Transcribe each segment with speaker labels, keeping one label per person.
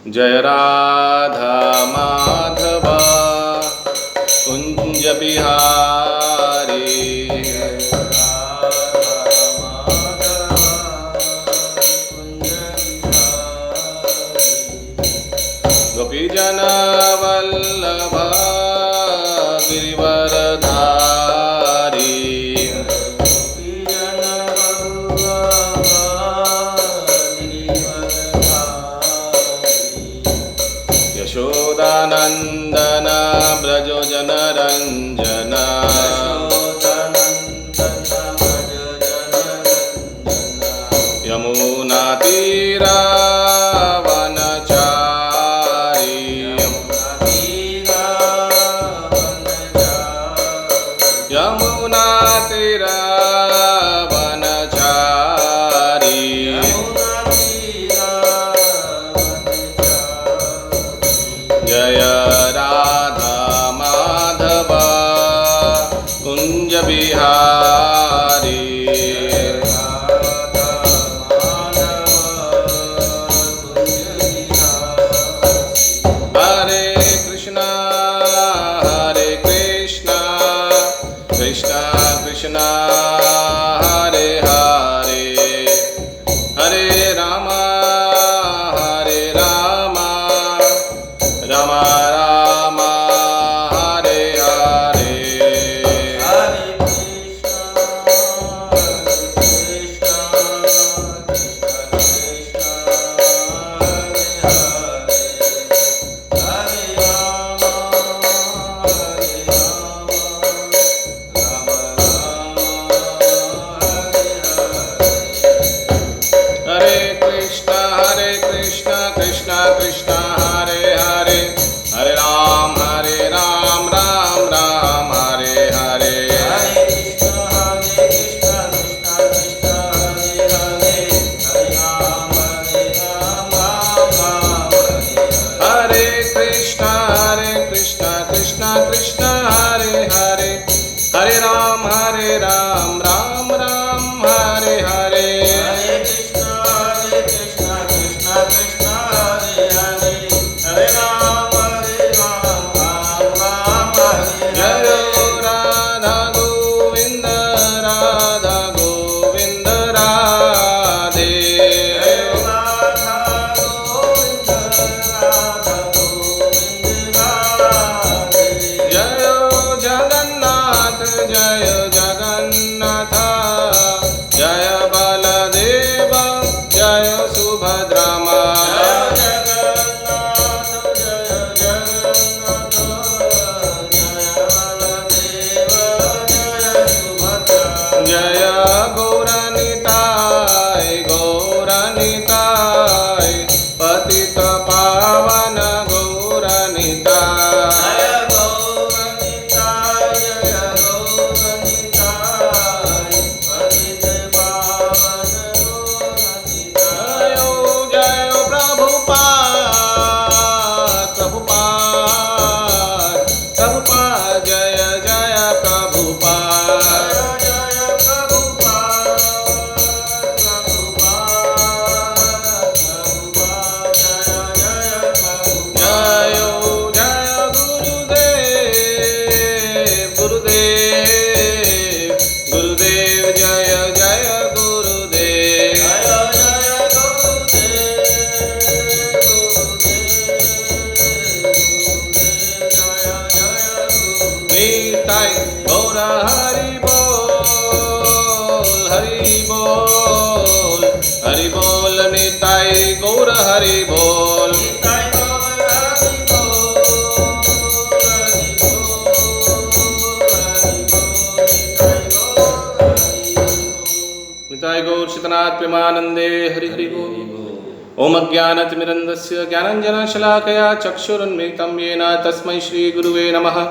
Speaker 1: जय राधा माधव कुंज बिहारी। गोपीजन वल्लभ गिरिवरधारी। यशोदानंदन ब्रजो जनरंजन। यमुना तीरा वनचारी। यमुना तीरा वनचारी। जय राधा माधव कुंज बिहारी। हरे कृष्णा कृष्णा कृष्णा हरे हरे, हरे राम राम राम हरे हरे। हरे कृष्णा कृष्णा कृष्णा हरे हरे, हरे राम राम राम हरे हरे। हरे कृष्णा कृष्णा कृष्णा हरे हरे, हरे राम राम राम हरे हरे। जय राधा गोविंद राधे। जय जगन्नाथ जय बलदेव जय सुभद्रा माँ। जय गौरनिताय पतित पावन गौरनिताय। जय प्रभुपाद जय जय प्रभुपाद। जय गुरुदेव जय जय गुरुदेव। निताय गौर हरि बोल हरि बोल निताय गौर हरि बोल। निताय गौर शीतनाथ प्रेमानंदे हरि हरि बोल। ओम अज्ञानतिमिरन्धस्य ज्ञानाञ्जनशलाकया चक्षुरुन्मिलितं येन तस्मै श्री गुरुवे नमः।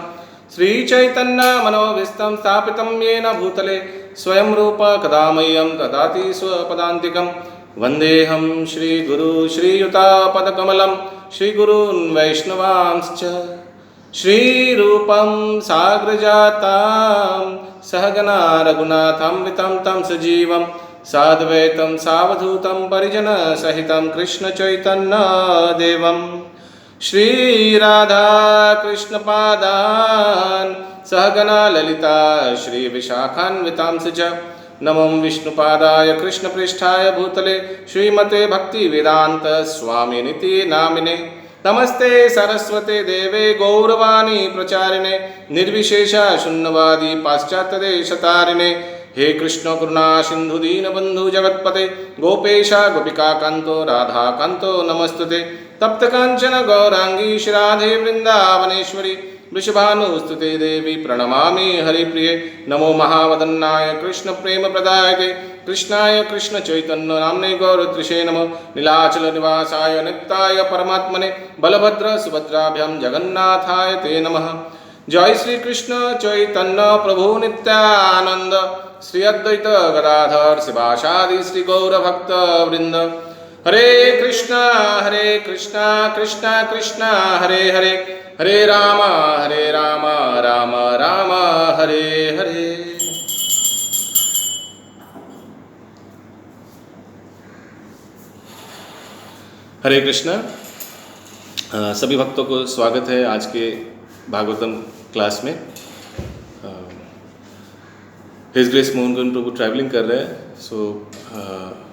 Speaker 1: श्रीचैतन्यमनोभीष्टं स्थापितं येन भूतले स्वयं रूप कदा मह्यं ददाति स्वपदान्तिकं। वन्देऽहं श्रीगुरु श्रीयुतापदकमलं श्रीगुरून् वैष्णवांश्च। श्रीरूपं साग्रजातां सहगना रघुनाथामृतं तं सजीवं साद्वैतं सावधूतं परिजनसहितं कृष्णचैतन्यदेवं श्रीराधाकृष्णपादान् सहगना ललिता श्रीविशाखान्वितांश्च नमो विष्णुपादाय कृष्णपृष्ठाय भूतले श्रीमते भक्तिवेदांत स्वामिनिति नामिने नमस्ते सरस्वते देवे गौरवाणी प्रचारिणे निर्विशेष शून्यवादी पाश्चात्यदेशतारिणे हे कृष्ण करुणा सिंधु दीनबंधु जगत्पते गोपेशा गोपिका कांतो राधा कांतो नमस्तुते तप्त कांचन गौरांगी श्रीराधे वृंदावनेश्वरी वृषभानुस्तुते देवी प्रणमामि हरिप्रिये नमो महावदन्नाय कृष्ण प्रेम प्रदायते कृष्णाय कृष्ण चैतन्य नाम्ने गौरतृषे नमो नीलाचल निवासाय नित्याय परमात्मने बलभद्र सुभद्राभ्यां जगन्नाथाय ते नमः। जय श्री कृष्ण चैतन्य प्रभु नित्यानंद श्री अद्वैत गदाधर शिवासादि श्री गौर भक्त वृंद। हरे कृष्णा कृष्णा कृष्णा हरे हरे हरे राम राम राम हरे हरे। हरे कृष्णा। सभी भक्तों को स्वागत है आज के भागवतम क्लास में। हिज ग्रेस मोहन प्रभु ट्रैवलिंग कर रहे हैं, सो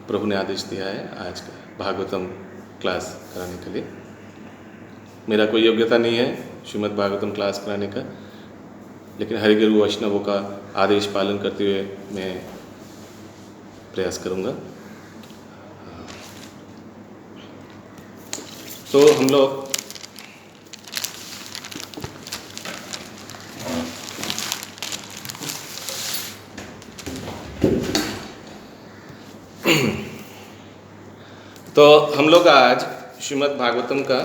Speaker 1: प्रभु ने आदेश दिया है आज का भागवतम क्लास कराने के लिए। मेरा कोई योग्यता नहीं है श्रीमद् भागवतम क्लास कराने का, लेकिन हरिगुरु वैष्णवों का आदेश पालन करते हुए मैं प्रयास करूँगा। तो हम लोग आज श्रीमद् भागवतम का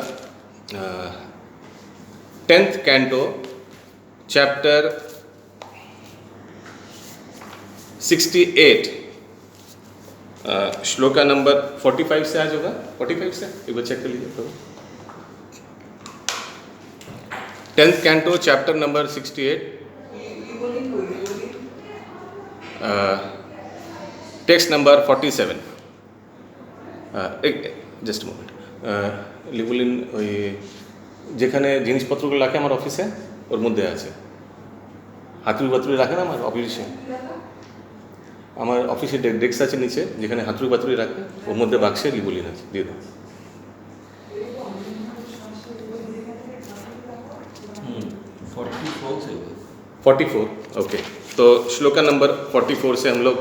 Speaker 1: 10th canto chapter 68 shloka number 45 से आज होगा। 45 से एक बार चेक कर लीजिए तो 10th canto chapter number 68 text number 47। Just moment লিবুলিন ওই যেখানে জিনিসপত্রগুলো রাখে আমার অফিসে ওর মধ্যে আছে। হাতুড়ি বাতুড়ি রাখে না আমার অফিসে, আমার অফিসে ডেস্ক আছে নিচে, যেখানে হাতুড়ি বাতুড়ি রাখে ওর মধ্যে বাক্সে লিবুলিন আছে, দিয়ে দাও। 44 ओके। तो श्लोका नंबर 44 से हम लोग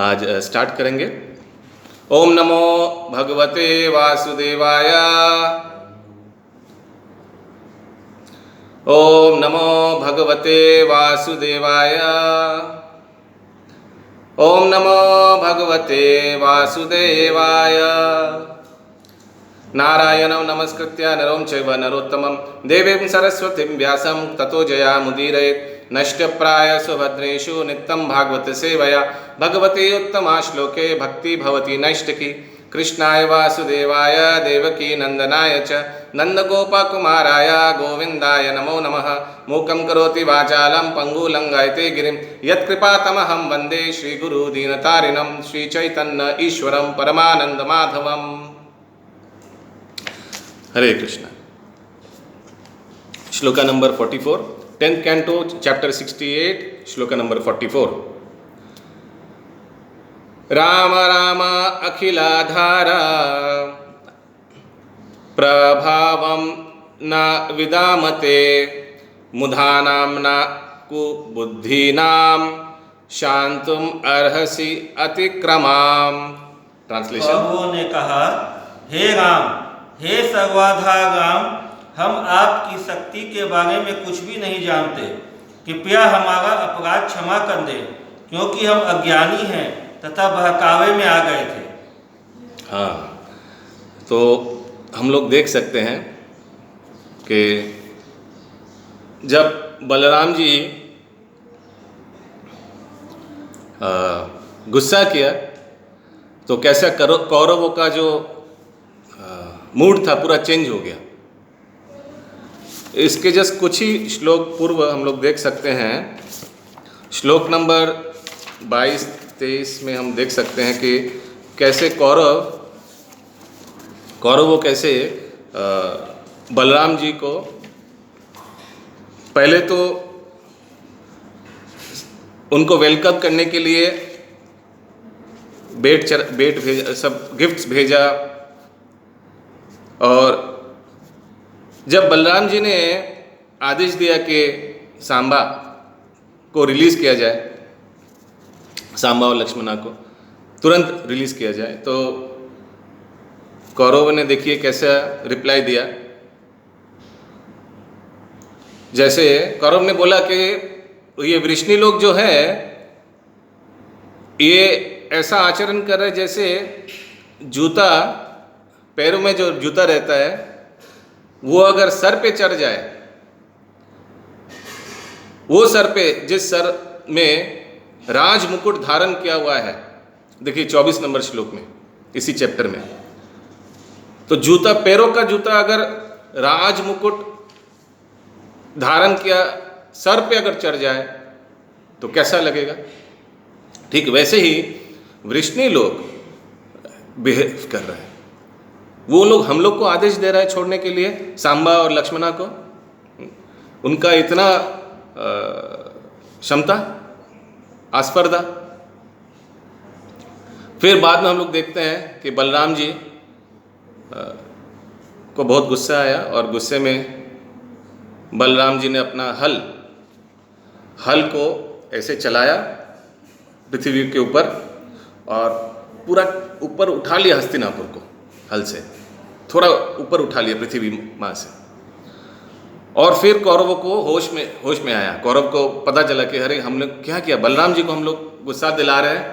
Speaker 1: आज स्टार्ट करेंगे। ओम नमो भगवते वासुदेवाय। ओम नमो भगवते वासुदेवाय। ओम नमो भगवते वासुदेवाय। नारायणं नमस्कृत्य नरं चैव नरोत्तमं देवीं सरस्वतीं व्यासं ततो जयामुदीरयेत्। नष्टप्रायसु भद्रेषु नित्यं भागवत सेवया भगवती उत्तमा श्लोके भक्ति भवति नैष्टिकी। कृष्णाय वासुदेवाय देवकी नंदनाय च नंदगोपकुमाराय गोविंदाय नमो नमः। मूकं करोति वाचालं पंगुलंघयते गिरिं यत्कृपातमहं वन्दे श्रीगुरु दीनतारिणं श्रीचैतन्य ईश्वरं परमानन्दमाधवम्। Hare Krishna. Shloka number 44 10th canto chapter 68 shloka number 44। Ram Ram अखिलाधारा प्रभावं न विदामते मुधानां न कुबुद्धीनां शांतुम अर्हसि अतिक्रमाम। ट्रांसलेशन।
Speaker 2: प्रभु ने कहा, हे राम, हे सर्वाधार राम, हम आपकी शक्ति के बारे में कुछ भी नहीं जानते। कृपया हमारा अपराध क्षमा कर दें, क्योंकि हम अज्ञानी हैं तथा बहकावे में आ गए थे।
Speaker 1: हाँ, तो हम लोग देख सकते हैं कि जब बलराम जी गुस्सा किया तो कैसा कौरवों का जो मूड था पूरा चेंज हो गया। इसके जस्ट कुछ ही श्लोक पूर्व हम लोग देख सकते हैं। श्लोक नंबर 22 23 में हम देख सकते हैं कि कैसे कौरवों कैसे बलराम जी को पहले तो उनको वेलकम करने के लिए बेट भेजा, सब गिफ्ट्स भेजा। और जब बलराम जी ने आदेश दिया कि सांबा को रिलीज़ किया जाए, सांबा और लक्ष्मणा को तुरंत रिलीज़ किया जाए, तो कौरवों ने देखिए कैसा रिप्लाई दिया। जैसे कौरव ने बोला कि ये वृष्णि लोग जो है ये ऐसा आचरण कर रहे जैसे जूता, पैरों में जो जूता रहता है वो अगर सर पे चढ़ जाए, वो सर पे जिस सर में राज मुकुट धारण किया हुआ है, देखिए 24 नंबर श्लोक में इसी चैप्टर में, तो जूता, पैरों का जूता अगर राज मुकुट धारण किया सर पे अगर चढ़ जाए तो कैसा लगेगा। ठीक वैसे ही वृष्णि लोग बिहेव कर रहे हैं। वो लोग हम लोग को आदेश दे रहा है छोड़ने के लिए, सांबा और लक्ष्मणा को। उनका इतना क्षमता, आस्पर्धा। फिर बाद में हम लोग देखते हैं कि बलराम जी को बहुत गुस्सा आया और गुस्से में बलराम जी ने अपना हल को ऐसे चलाया पृथ्वी के ऊपर और पूरा ऊपर उठा लिया हस्तिनापुर को, हल से थोड़ा ऊपर उठा लिया पृथ्वी माँ से। और फिर कौरवों को होश में आया। कौरव को पता चला कि अरे हम लोग क्या किया, बलराम जी को हम लोग गुस्सा दिला रहे हैं।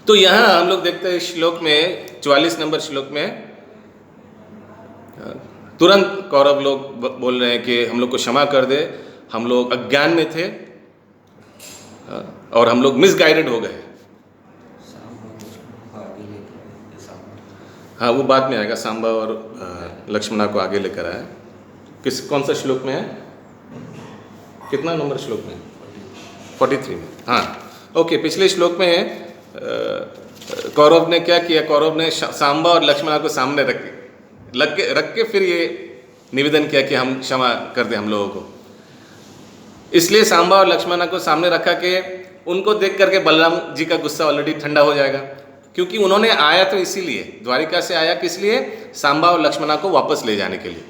Speaker 1: तो यहाँ हम लोग देखते हैं श्लोक में 44 नंबर श्लोक में तुरंत कौरव लोग बोल रहे हैं कि हम लोग को क्षमा कर दे, हम लोग अज्ञान में थे और हम लोग मिसगाइडेड हो गए। हाँ, वो बाद में आएगा, सांबा और लक्ष्मणा को आगे लेकर आया। कौन सा श्लोक में है, कितना नंबर श्लोक में? 43 में। हाँ ओके, पिछले श्लोक में कौरव ने क्या किया, कौरव ने सांबा और लक्ष्मणा को सामने रख के फिर ये निवेदन किया कि हम क्षमा कर दे हम लोगों को। इसलिए सांबा और लक्ष्मणा को सामने रखा कि उनको देख करके बलराम जी का गुस्सा ऑलरेडी ठंडा हो जाएगा, क्योंकि उन्होंने आया तो इसीलिए, द्वारिका से आया किस लिए, सांबा और लक्ष्मणा को वापस ले जाने के लिए।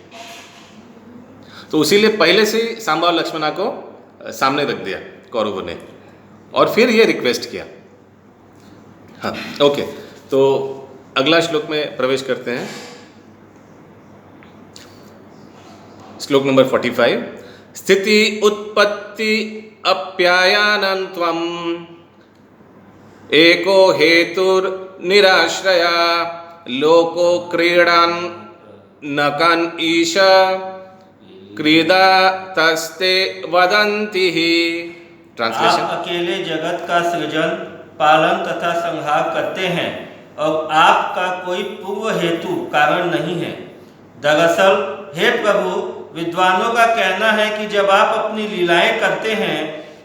Speaker 1: तो इसीलिए पहले से ही सांबा और लक्ष्मणा को सामने रख दिया कौरवों ने और फिर ये रिक्वेस्ट किया। हाँ ओके, तो अगला श्लोक में प्रवेश करते हैं। श्लोक नंबर 45। स्थिति उत्पत्ति अप्यायानं त्वम् एको हेतुर निराश्रया लोको क्रीडान नकन ईशा क्रीडा तस्ते वदन्ति ही। ट्रांसलेशन।
Speaker 2: आप अकेले जगत का सृजन, पालन तथा संहार करते हैं और आपका कोई पूर्व हेतु कारण नहीं है। दरअसल हे प्रभु, विद्वानों का कहना है कि जब आप अपनी लीलाएं करते हैं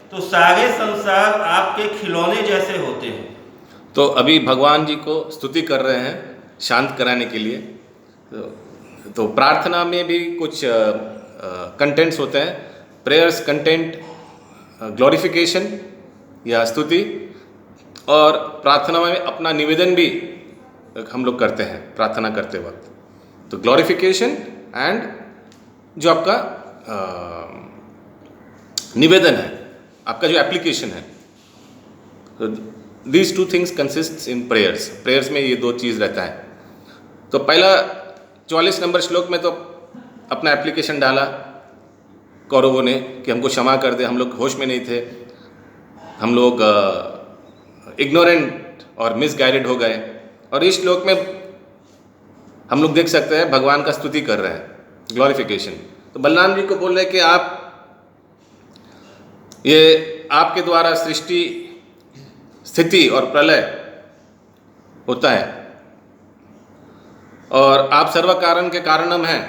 Speaker 2: तो सारे संसार आपके खिलौने जैसे होते हैं।
Speaker 1: तो अभी भगवान जी को स्तुति कर रहे हैं शांत कराने के लिए। तो प्रार्थना में भी कुछ कंटेंट्स होते हैं। प्रेयर्स कंटेंट ग्लोरिफिकेशन या स्तुति, और प्रार्थना में अपना निवेदन भी हम लोग करते हैं प्रार्थना करते वक्त। तो ग्लोरिफिकेशन एंड जो आपका निवेदन है, आपका जो एप्लीकेशन है, these two things consist in prayers. Prayers में ये दो चीज़ रहता है। तो पहला 44 नंबर श्लोक में तो अपना एप्लीकेशन डाला कौरवों ने कि हमको क्षमा कर दे, हम लोग होश में नहीं थे, हम लोग इग्नोरेंट और मिसगाइडेड हो गए। और इस श्लोक में हम लोग देख सकते हैं भगवान का स्तुति कर रहे हैं, ग्लोरिफिकेशन। तो बलराम जी को बोल रहे हैं कि आप, ये आपके द्वारा सृष्टि, स्थिति और प्रलय होता है और आप सर्व कारण के कारणम हैं।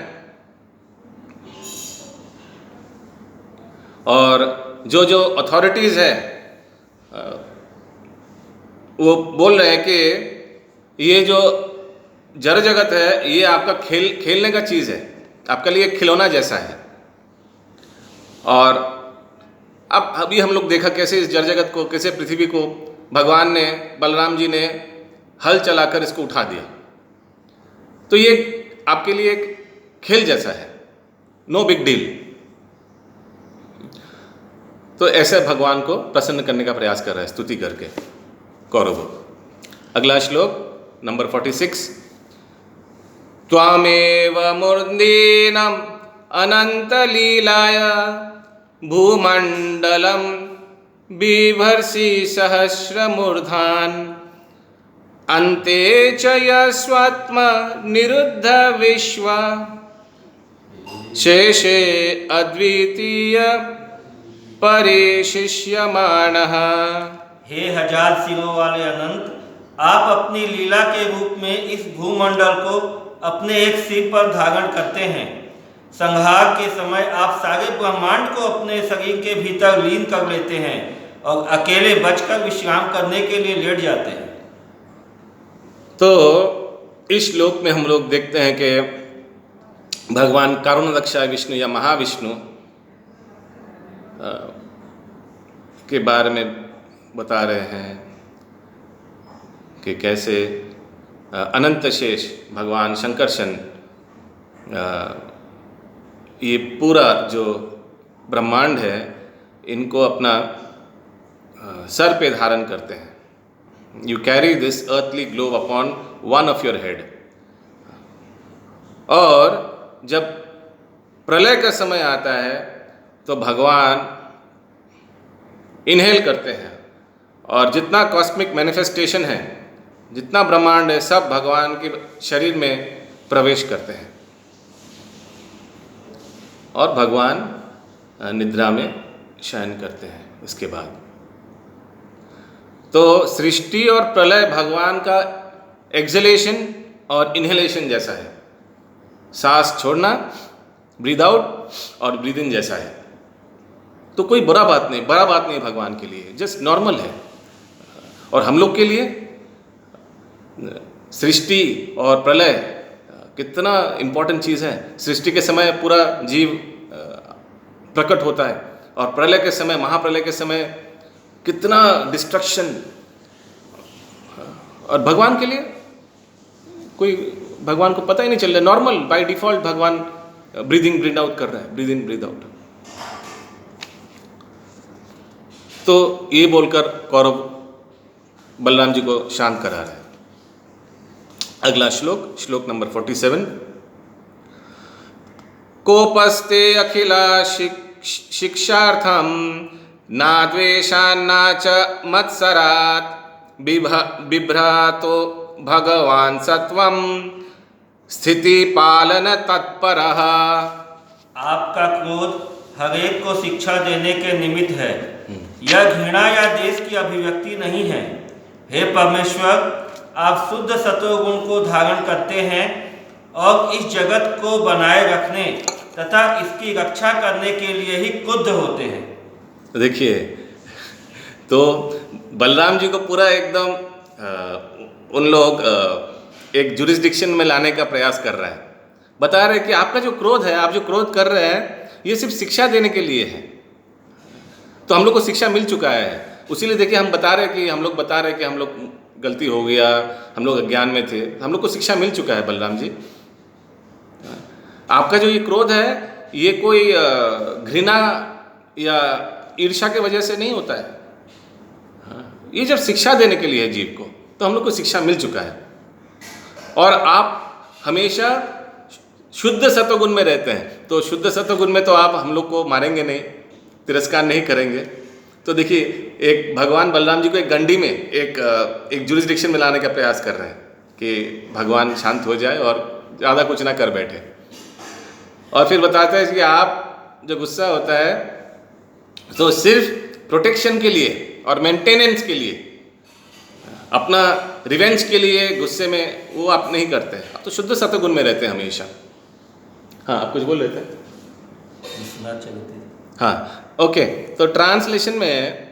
Speaker 1: और जो जो अथॉरिटीज़ है वो बोल रहे हैं कि ये जो जड़ जगत है ये आपका खेलने का चीज़ है, आपके लिए एक खिलौना जैसा है। और अब अभी हम लोग देखा कैसे इस जड़ जगत को, कैसे पृथ्वी को भगवान ने, बलराम जी ने हल चलाकर इसको उठा दिया। तो ये आपके लिए एक खेल जैसा है, नो बिग डील। तो ऐसे भगवान को प्रसन्न करने का प्रयास कर रहा है स्तुति करके कौरव। अगला श्लोक नंबर 46। त्वामेव मूर्धन्यम् अनंत लीलाय भूमंडलम बिभर्षि सहस्रमूर्धान् अन्ते च यस्वात्म निरुद्ध विश्व शेषे अद्वितीय परिशिष्यमाणः।
Speaker 2: हे हजार सिरों वाले अनंत, आप अपनी लीला के रूप में इस भूमंडल को अपने एक सिर पर धारण करते हैं। संहार के समय आप सारे ब्रह्मांड को अपने शरीर के भीतर लीन कर लेते हैं और अकेले बचकर विश्राम करने के लिए लेट जाते हैं।
Speaker 1: तो इस श्लोक में हम लोग देखते हैं कि भगवान कारुण्यदक्षाय विष्णु या महाविष्णु के बारे में बता रहे हैं कि कैसे अनंत शेष भगवान शंकरशन ये पूरा जो ब्रह्मांड है इनको अपना सर पे धारण करते हैं। You carry this earthly globe upon one of your head. और जब प्रलय का समय आता है तो भगवान इनहेल करते हैं और जितना कॉस्मिक मैनिफेस्टेशन है, जितना ब्रह्मांड है, सब भगवान के शरीर में प्रवेश करते हैं और भगवान निद्रा में शयन करते हैं। इसके बाद तो सृष्टि और प्रलय भगवान का एक्सलेशन और इनहेलेशन जैसा है, सांस छोड़ना, ब्रीद आउट और ब्रीद इन जैसा है। तो कोई बड़ा बात नहीं भगवान के लिए, जस्ट नॉर्मल है। और हम लोग के लिए सृष्टि और प्रलय कितना इम्पोर्टेंट चीज़ है। सृष्टि के समय पूरा जीव प्रकट होता है और प्रलय के समय, महाप्रलय के समय कितना डिस्ट्रक्शन। और भगवान के लिए कोई, भगवान को पता ही नहीं चल रहा है, नॉर्मल बाय डिफॉल्ट भगवान ब्रीदिंग ब्रीद आउट कर रहा है, ब्रीद इन ब्रीद आउट। तो ये बोलकर कौरव बलराम जी को शांत करा रहे हैं। अगला श्लोक, श्लोक नंबर 47। कोपस्ते अखिला शिक्षार्थम ना द्वेषान्ना च मत्सरात् बिभ्रातो भगवान सत्वम स्थिति पालन तत्परः।
Speaker 2: आपका क्रोध हर एक को शिक्षा देने के निमित्त है, यह घृणा या देश की अभिव्यक्ति नहीं है। हे परमेश्वर, आप शुद्ध सत्वगुण को धारण करते हैं और इस जगत को बनाए रखने तथा इसकी रक्षा करने के लिए ही क्रुद्ध होते हैं।
Speaker 1: देखिए, तो बलराम जी को पूरा एकदम उन लोग एक जुरिस्डिक्शन में लाने का प्रयास कर रहा है। बता रहे कि आपका जो क्रोध है, आप जो क्रोध कर रहे हैं, ये सिर्फ शिक्षा देने के लिए है। तो हम लोग को शिक्षा मिल चुका है। उसीलिए देखिए, हम बता रहे कि हम लोग गलती हो गया, हम लोग अज्ञान में थे, हम लोग को शिक्षा मिल चुका है। बलराम जी, आपका जो ये क्रोध है, ये कोई घृणा या ईर्ष्या के वजह से नहीं होता है। ये जब शिक्षा देने के लिए है जीव को, तो हम लोग को शिक्षा मिल चुका है। और आप हमेशा शुद्ध सत्वगुण में रहते हैं, तो शुद्ध सत्वगुण में तो आप हम लोग को मारेंगे नहीं, तिरस्कार नहीं करेंगे। तो देखिए, एक भगवान बलराम जी को एक गंडी में, एक जुरिस्डिक्शन में लाने का प्रयास कर रहे हैं कि भगवान शांत हो जाए और ज़्यादा कुछ ना कर बैठे। और फिर बताते हैं कि आप जो गुस्सा होता है तो सिर्फ प्रोटेक्शन के लिए और मेंटेनेंस के लिए, अपना रिवेंज के लिए गुस्से में वो आप नहीं करते। आप तो शुद्ध सत्वगुण में रहते हैं हमेशा। हाँ, आप कुछ बोल रहे थे? हाँ, ओके। तो ट्रांसलेशन में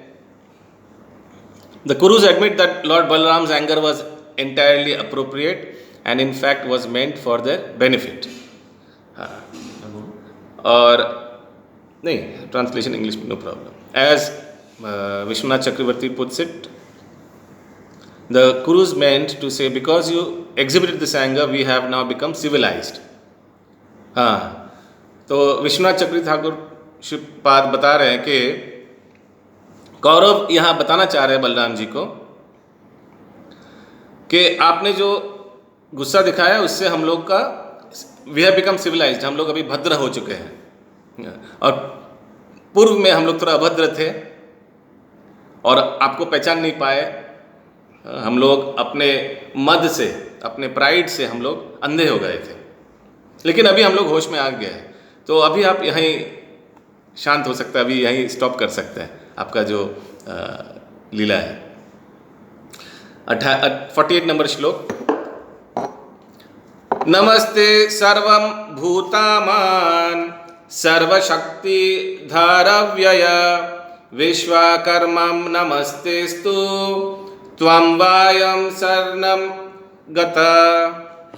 Speaker 1: The Kurus admit that Lord Balram's anger was entirely appropriate and in fact was meant for their benefit. और नहीं, translation English में no problem. As Vishwanath Chakravarti puts it, the Kurus meant to say, because you exhibited this anger, we have now become civilized. हाँ, तो विश्वनाथ चक्रवर्ती ठाकुर श्रीपाद बता रहे हैं कि कौरव यहाँ बताना चाह रहे हैं बलराम जी को कि आपने जो गुस्सा दिखाया उससे हम लोग का वी हैव बिकम सिविलाइज्ड, हम लोग अभी भद्र हो चुके हैं, और पूर्व में हम लोग थोड़ा अभद्र थे और आपको पहचान नहीं पाए। हम लोग अपने मद से, अपने प्राइड से हम लोग अंधे हो गए थे, लेकिन अभी हम लोग होश में आ गए हैं। तो अभी आप यहीं शांत हो सकते हैं, अभी यहीं स्टॉप कर सकते हैं आपका जो लीला है। 48 नंबर श्लोक। नमस्ते सर्वं भूतामान सर्वशक्ति धारव्यय विश्वकर्मं नमस्तेस्तु त्वं वायं शरणं गता।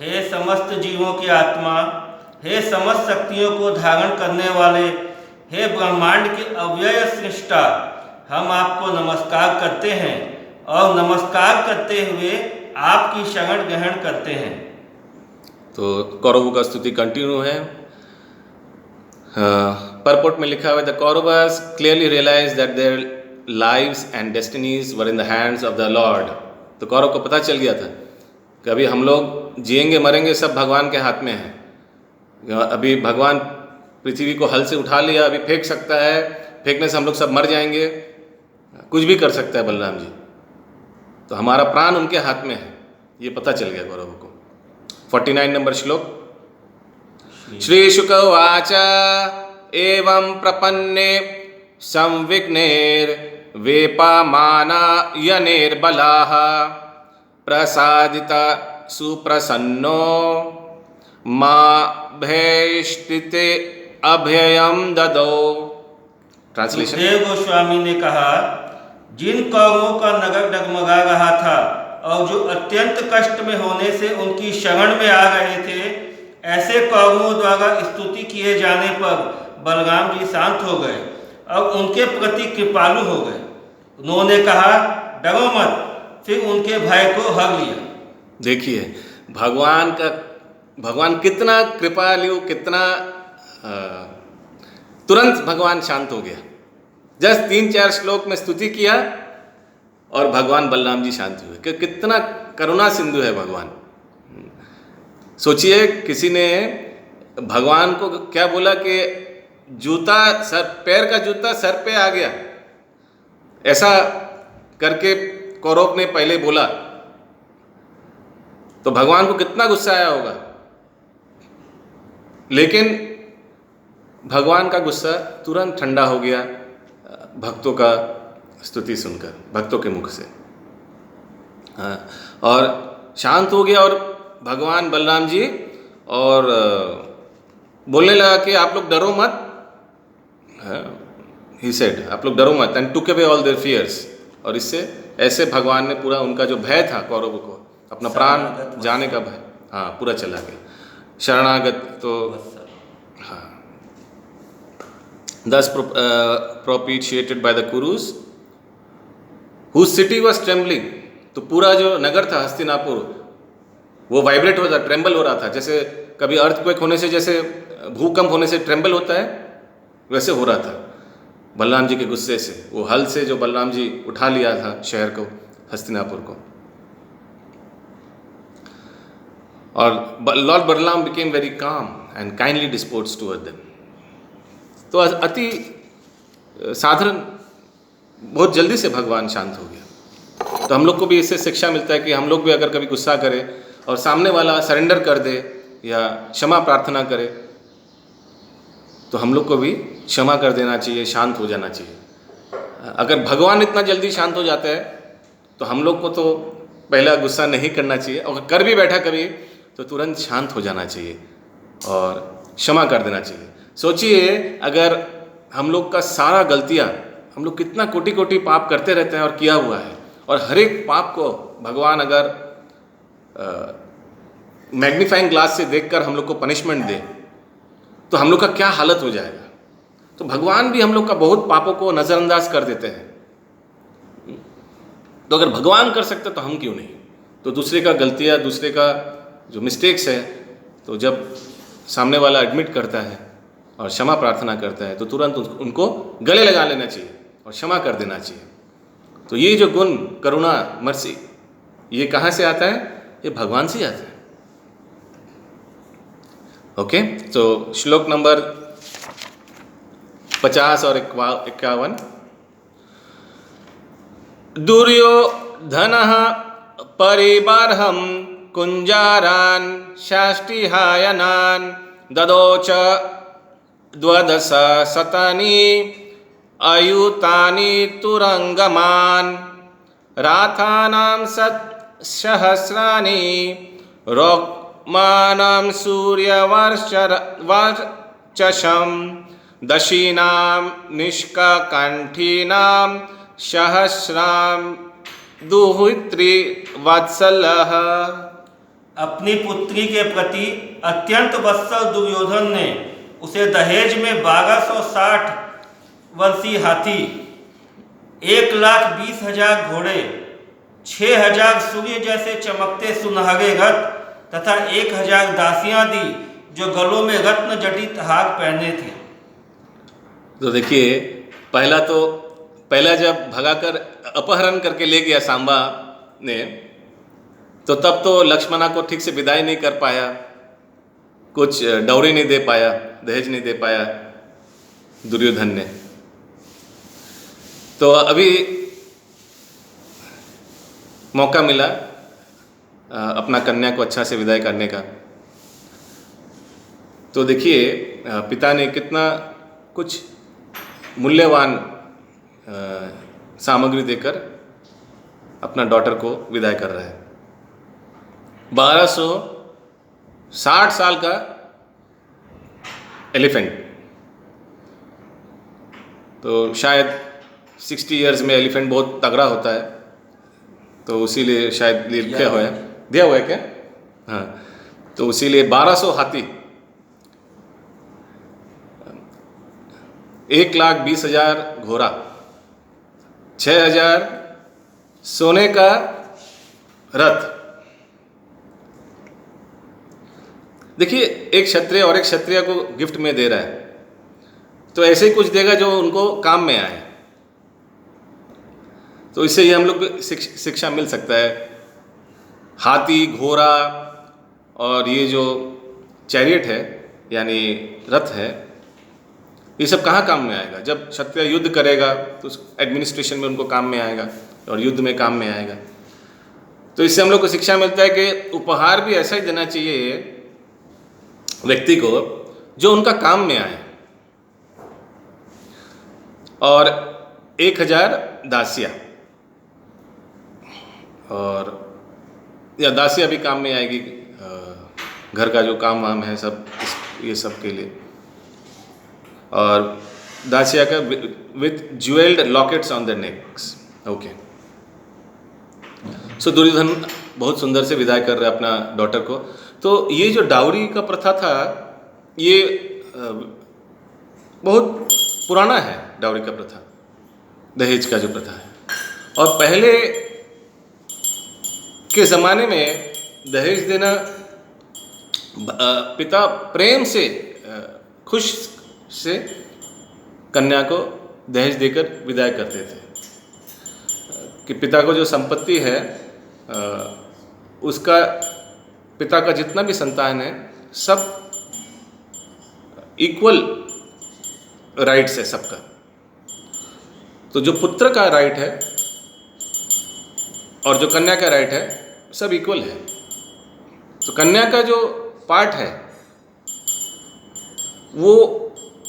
Speaker 2: हे समस्त जीवों की आत्मा, हे समस्त शक्तियों को धारण करने वाले, हे ब्रह्मांड के अव्यय सृष्टा, हम आपको नमस्कार करते हैं और नमस्कार करते हुए आपकी शरण ग्रहण करते हैं।
Speaker 1: तो कौरवों का स्तुति कंटिन्यू है। परपोर्ट में लिखा हुआ है, the Kauravas clearly realise that their lives and destinies were in the hands of the lord. तो कौरव को पता चल गया था कि अभी हम लोग जिएंगे मरेंगे सब भगवान के हाथ में है। अभी भगवान पृथ्वी को हल से उठा लिया, अभी फेंक सकता है, फेंकने से हम लोग सब मर जाएंगे, कुछ भी कर सकता है बलराम जी। तो हमारा प्राण उनके हाथ में है, ये पता चल गया कौरवों को। 49 नंबर श्लोक। श्री शुक उवाच एवं प्रपन्ने संविघ्नेर वेपमानायनेर्बलाः प्रसादिता सुप्रसन्नो मां भैष्टिते अभयम ददो। ट्रांसलेशन।
Speaker 2: देव गोस्वामी ने कहा, जिन कौरवों का नगर डगमगा रहा था और जो अत्यंत कष्ट में होने से उनकी शरण में आ रहे थे, ऐसे कौरवों द्वारा स्तुति किए जाने पर बलराम जी शांत हो गए और उनके प्रति कृपालु हो गए। उन्होंने कहा, डरो मत, फिर उनके भय को हर लिया।
Speaker 1: देखिए भगवान कितना कृपालु, कितना तुरंत भगवान शांत हो गया। जस्ट 3-4 श्लोक में स्तुति किया और भगवान बलराम जी शांत हुए। कि कितना करुणा सिंधु है भगवान। सोचिए, किसी ने भगवान को क्या बोला कि जूता सर, पैर का जूता सर पे आ गया, ऐसा करके कौरव ने पहले बोला, तो भगवान को कितना गुस्सा आया होगा। लेकिन भगवान का गुस्सा तुरंत ठंडा हो गया भक्तों का स्तुति सुनकर, भक्तों के मुख से। हाँ, और शांत हो गया, और भगवान बलराम जी और बोलने लगा कि आप लोग डरो मत। ही सेड, आप लोग डरो मत, and took away all their fears. और इससे ऐसे भगवान ने पूरा उनका जो भय था कौरवों को, अपना प्राण जाने का भय, हाँ, पूरा चला गया। शरणागत तो हाँ, thus propitiated by the Kurus, whose city was trembling। तो पूरा जो नगर था हस्तिनापुर, वो वाइब्रेट हो रहा था, ट्रेम्बल हो रहा था। जैसे कभी अर्थक्वेक होने से, जैसे भूकंप होने से ट्रेम्बल होता है, वैसे हो रहा था बलराम जी के गुस्से से। वो हल से जो बलराम जी उठा लिया था शहर को, हस्तिनापुर को। और Lord Balram became very calm and kindly disposed toward them. तो अति साधारण, बहुत जल्दी से भगवान शांत हो गया। तो हम लोग को भी इससे शिक्षा मिलता है कि हम लोग भी अगर कभी गुस्सा करें और सामने वाला सरेंडर कर दे या क्षमा प्रार्थना करे, तो हम लोग को भी क्षमा कर देना चाहिए, शांत हो जाना चाहिए। अगर भगवान इतना जल्दी शांत हो जाता है, तो हम लोग को तो पहला गुस्सा नहीं करना चाहिए, और कर भी बैठा कभी तो तुरंत शांत हो जाना चाहिए और क्षमा कर देना चाहिए। सोचिए, अगर हम लोग का सारा गलतियाँ, हम लोग कितना कोटि कोटि पाप करते रहते हैं और किया हुआ है, और हर एक पाप को भगवान अगर मैग्नीफाइंग ग्लास से देखकर हम लोग को पनिशमेंट दे तो हम लोग का क्या हालत हो जाएगा। तो भगवान भी हम लोग का बहुत पापों को नज़रअंदाज कर देते हैं। तो अगर भगवान कर सकते तो हम क्यों नहीं। तो दूसरे का गलतियाँ, दूसरे का जो मिस्टेक्स है, तो जब सामने वाला एडमिट करता है और क्षमा प्रार्थना करता है तो तुरंत उनको गले लगा लेना चाहिए और क्षमा कर देना चाहिए। तो ये जो गुण करुणा, मर्सी, ये कहाँ से आता है? ये भगवान से आता है। ओके, तो श्लोक नंबर 50 और 51। दुर्योधनः परिबर्हं कुञ्जारान् शाष्टिहायनान् ददोच द्वादश शतानि अयुतानि तुरंगमान् राथानां सहस्राणि रोक्मानं सूर्यवर्चसं दशीनां निष्ककण्ठीनां सहस्रां दुहित्री वत्सलः।
Speaker 2: अपनी पुत्री के प्रति अत्यंत वत्सल दुर्योधन ने उसे दहेज में 1260 वंशी हाथी, 1,20,000 घोड़े, 6,000 सूर्य जैसे चमकते सुनहरे रथ तथा 1,000 दासियां दी जो गलों में रत्न जटित हार पहने थे।
Speaker 1: तो देखिए, पहला जब भगाकर अपहरण करके ले गया सांबा ने, तो तब तो लक्ष्मणा को ठीक से विदाई नहीं कर पाया, कुछ डौरी नहीं दे पाया, दहेज नहीं दे पाया दुर्योधन ने। तो अभी मौका मिला अपना कन्या को अच्छा से विदाई करने का। तो देखिए, पिता ने कितना कुछ मूल्यवान सामग्री देकर अपना डॉटर को विदाई कर रहा है। 1260 साल का एलिफेंट, तो शायद 60 इयर्स में एलिफेंट बहुत तगड़ा होता है, तो उसीलिए शायद दिया हुआ है क्या? हाँ, तो उसीलिए 1200 हाथी, 1,20,000 घोड़ा, 6,000 सोने का रथ। देखिए, एक क्षत्रिय और एक क्षत्रिय को गिफ्ट में दे रहा है, तो ऐसे ही कुछ देगा जो उनको काम में आए। तो इससे ये हम लोग को शिक्षा मिल सकता है। हाथी, घोड़ा और ये जो चैरियट है यानी रथ है, ये सब कहाँ काम में आएगा? जब क्षत्रिय युद्ध करेगा तो एडमिनिस्ट्रेशन में उनको काम में आएगा और युद्ध में काम में आएगा। तो इससे हम लोग को शिक्षा मिलता है कि उपहार भी ऐसा ही देना चाहिए व्यक्ति को जो उनका काम में आए। और 1,000 दासियाँ, और या दासियाँ भी काम में आएगी, घर का जो काम वाम है सब, ये सब के लिए। और दासिया का with jewelled lockets on the necks. Okay, so Duryodhan बहुत सुंदर से विदाई कर रहा है अपना डॉटर को। तो ये जो डाउरी का प्रथा था, ये बहुत पुराना है। डाउरी का प्रथा, दहेज का जो प्रथा है, और पहले के ज़माने में दहेज देना पिता प्रेम से, खुश से कन्या को दहेज देकर विदाई करते थे कि पिता को जो संपत्ति है उसका, पिता का जितना भी संतान है सब इक्वल राइट्स है सबका। तो जो पुत्र का राइट है और जो कन्या का राइट है सब इक्वल है। तो कन्या का जो पार्ट है वो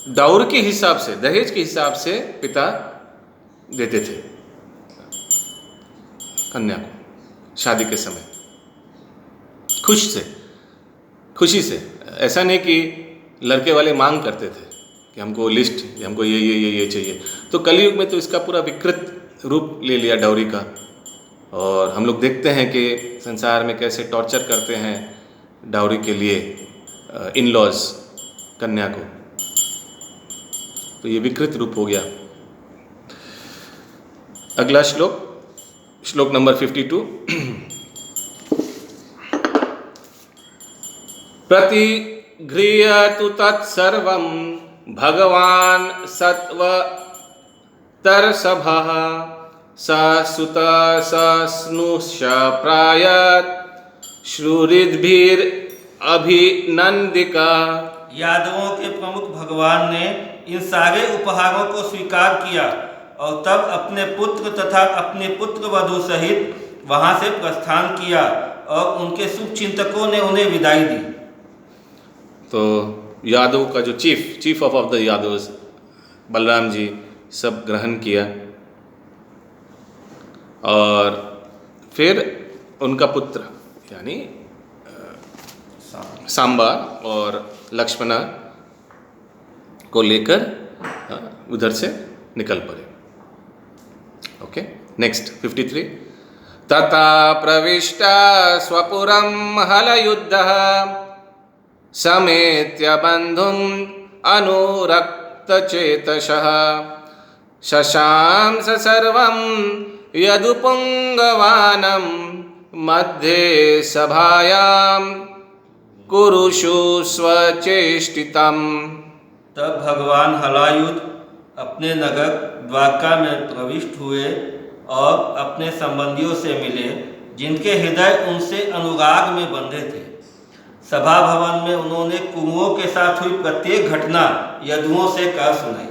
Speaker 1: डाउर के हिसाब से, दहेज के हिसाब से पिता देते थे कन्या को शादी के समय, खुशी से। ऐसा नहीं कि लड़के वाले मांग करते थे कि हमको लिस्ट, हमको ये चाहिए। तो कलयुग में तो इसका पूरा विकृत रूप ले लिया डाउरी का, और हम लोग देखते हैं कि संसार में कैसे टॉर्चर करते हैं डाउरी के लिए इन लॉज कन्या को। तो ये विकृत रूप हो गया। अगला श्लोक, श्लोक नंबर 52। प्रतिगृह्यतु तत्सर्वं भगवान् सत्वतरसभः ससुत सस्नुष प्रायत् श्रुरिद्भिरभिनन्दिका।
Speaker 2: यादवों के प्रमुख भगवान ने इन सारे उपहारों को स्वीकार किया और तब अपने पुत्र तथा अपने पुत्र वधू सहित वहां से प्रस्थान किया और उनके शुभ चिंतकों ने उन्हें विदाई दी।
Speaker 1: तो यादव का जो chief of the Yadavs Balram ji सब ग्रहण किया और फिर उनका पुत्र यानी सांबा और लक्ष्मणा को लेकर उधर से निकल पड़े। Okay, next 53। तथा प्रविष्टा स्वपुरं हलयुद्धः समेत्य बन्धुम् अनुरक्तचेतसः शशांस सर्वं यदुपुङ्गवानं मध्ये सभायां कुरुषु स्वचेष्टितम्।
Speaker 2: तब भगवान हलायुध अपने नगर द्वारका में प्रविष्ट हुए और अपने संबंधियों से मिले जिनके हृदय उनसे अनुराग में बंधे थे। सभा भवन में उन्होंने कुरुओं के साथ हुई प्रत्येक घटना यदुओं से कह सुनाई।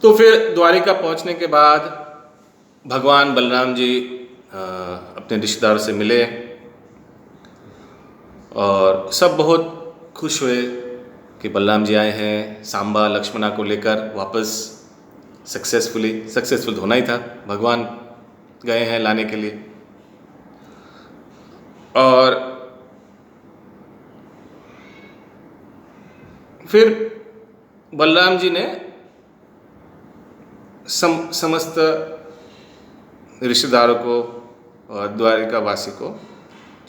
Speaker 1: तो फिर द्वारिका पहुंचने के बाद भगवान बलराम जी अपने रिश्तेदारों से मिले और सब बहुत खुश हुए कि बलराम जी आए हैं सांबा लक्ष्मणा को लेकर वापस सक्सेसफुल होना ही था, भगवान गए हैं लाने के लिए। और फिर बलराम जी ने समस्त रिश्तेदारों को और द्वारिकावासी को,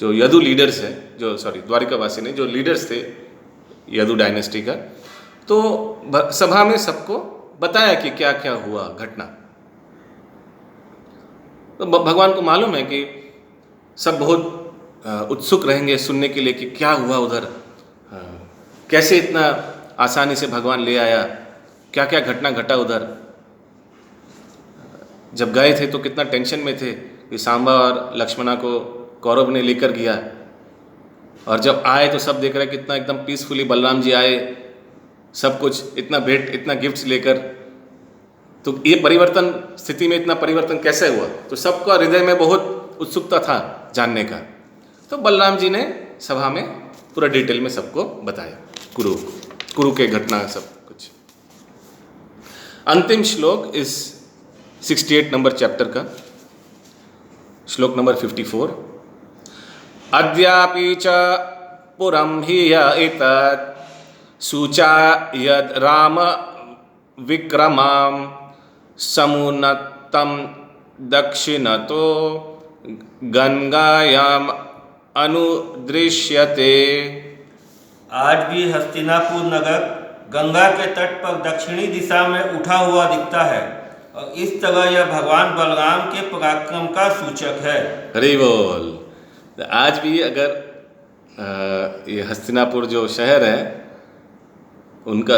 Speaker 1: जो यदु लीडर्स हैं, द्वारिकावासी ने जो लीडर्स थे यदु डायनेस्टी का, तो सभा में सबको बताया कि क्या क्या हुआ घटना। तो भगवान को मालूम है कि सब बहुत उत्सुक रहेंगे सुनने के लिए कि क्या हुआ उधर, कैसे इतना आसानी से भगवान ले आया, क्या क्या घटना घटा उधर। जब गए थे तो कितना टेंशन में थे कि सांबा और लक्ष्मणा को कौरव ने लेकर गया, और जब आए तो सब देख रहे कितना एकदम पीसफुली बलराम जी आए, सब कुछ इतना भेंट इतना गिफ्ट्स लेकर। तो ये परिवर्तन, स्थिति में इतना परिवर्तन कैसे हुआ, तो सबका हृदय में बहुत उत्सुकता था जानने का। तो बलराम जी ने सभा में पूरा डिटेल में सबको बताया, कुरु के घटना सब कुछ। अंतिम श्लोक इस 68 नंबर चैप्टर का, श्लोक नंबर 54। अद्यापि च पुरं हि एतत् सूचा यद राम विक्रमां समुन्नतं दक्षिणतो गंगायाम अनुदृश्यते।
Speaker 2: आज भी हस्तिनापुर नगर गंगा के तट पर दक्षिणी दिशा में उठा हुआ दिखता है और इस तरह यह भगवान बलराम के पराक्रम का सूचक है।
Speaker 1: हरि बोल। आज भी अगर ये हस्तिनापुर जो शहर है, उनका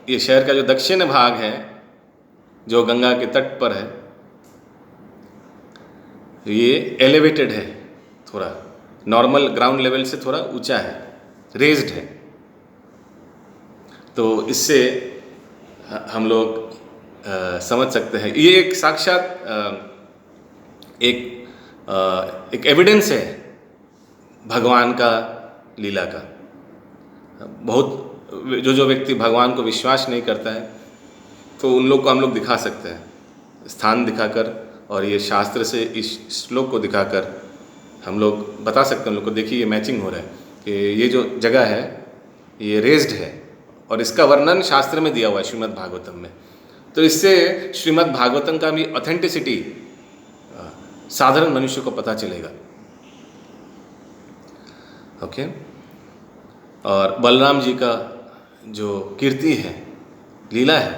Speaker 1: ये शहर का जो दक्षिण भाग है जो गंगा के तट पर है, ये एलिवेटेड है, थोड़ा नॉर्मल ग्राउंड लेवल से थोड़ा ऊंचा है, रेज्ड है। तो इससे हम लोग समझ सकते हैं ये एक साक्षात एक एविडेंस है भगवान का लीला का। बहुत जो व्यक्ति भगवान को विश्वास नहीं करता है तो उन लोग को हम लोग दिखा सकते हैं, स्थान दिखाकर, और ये शास्त्र से इस श्लोक को दिखाकर हम लोग बता सकते हैं उन लोग को, देखिए ये मैचिंग हो रहा है कि ये जो जगह है ये रेज्ड है, और इसका वर्णन शास्त्र में दिया हुआ है श्रीमद् भागवतम में। तो इससे श्रीमद् भागवतम का भी ऑथेंटिसिटी साधारण मनुष्य को पता चलेगा। ओके। और बलराम जी का जो कीर्ति है, लीला है,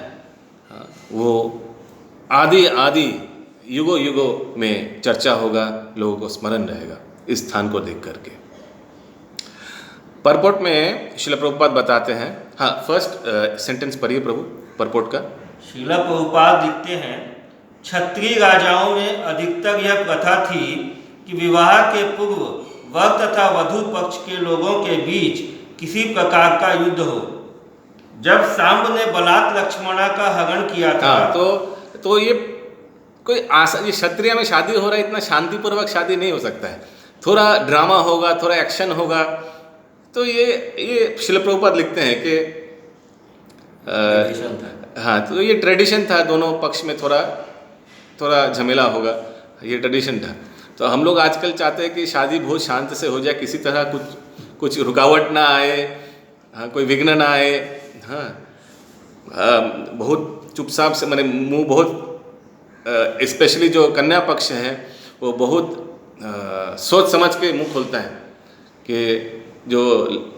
Speaker 1: वो आदि आदि युगों युगों में चर्चा होगा, लोगों को स्मरण रहेगा इस स्थान को देख करके। परपोट में श्रील प्रभुपाद बताते हैं, हाँ फर्स्ट सेंटेंस पढ़िए प्रभु परपोट का।
Speaker 2: श्रील प्रभुपाद लिखते हैं, क्षत्रिय राजाओं में अधिकतर यह प्रथा थी कि विवाह के पूर्व वर तथा वधू पक्ष के लोगों के बीच किसी प्रकार का युद्ध हो। जब सांब ने बलात् लक्ष्मणा का हरण किया था,
Speaker 1: तो ये कोई ये क्षत्रिय में शादी हो रहा है, इतना शांतिपूर्वक शादी नहीं हो सकता है, थोड़ा ड्रामा होगा, थोड़ा एक्शन होगा। तो ये श्रील प्रभुपाद लिखते हैं कि हाँ, तो ये ट्रेडिशन था, दोनों पक्ष में थोड़ा झमेला होगा, ये ट्रेडिशन था। तो हम लोग आजकल चाहते हैं कि शादी बहुत शांत से हो जाए, किसी तरह कुछ रुकावट ना आए, हाँ, कोई विघ्न ना आए, हाँ, बहुत चुपचाप से, मैंने मुंह बहुत स्पेशली जो कन्या पक्ष है वो बहुत सोच समझ के मुंह खोलता है कि जो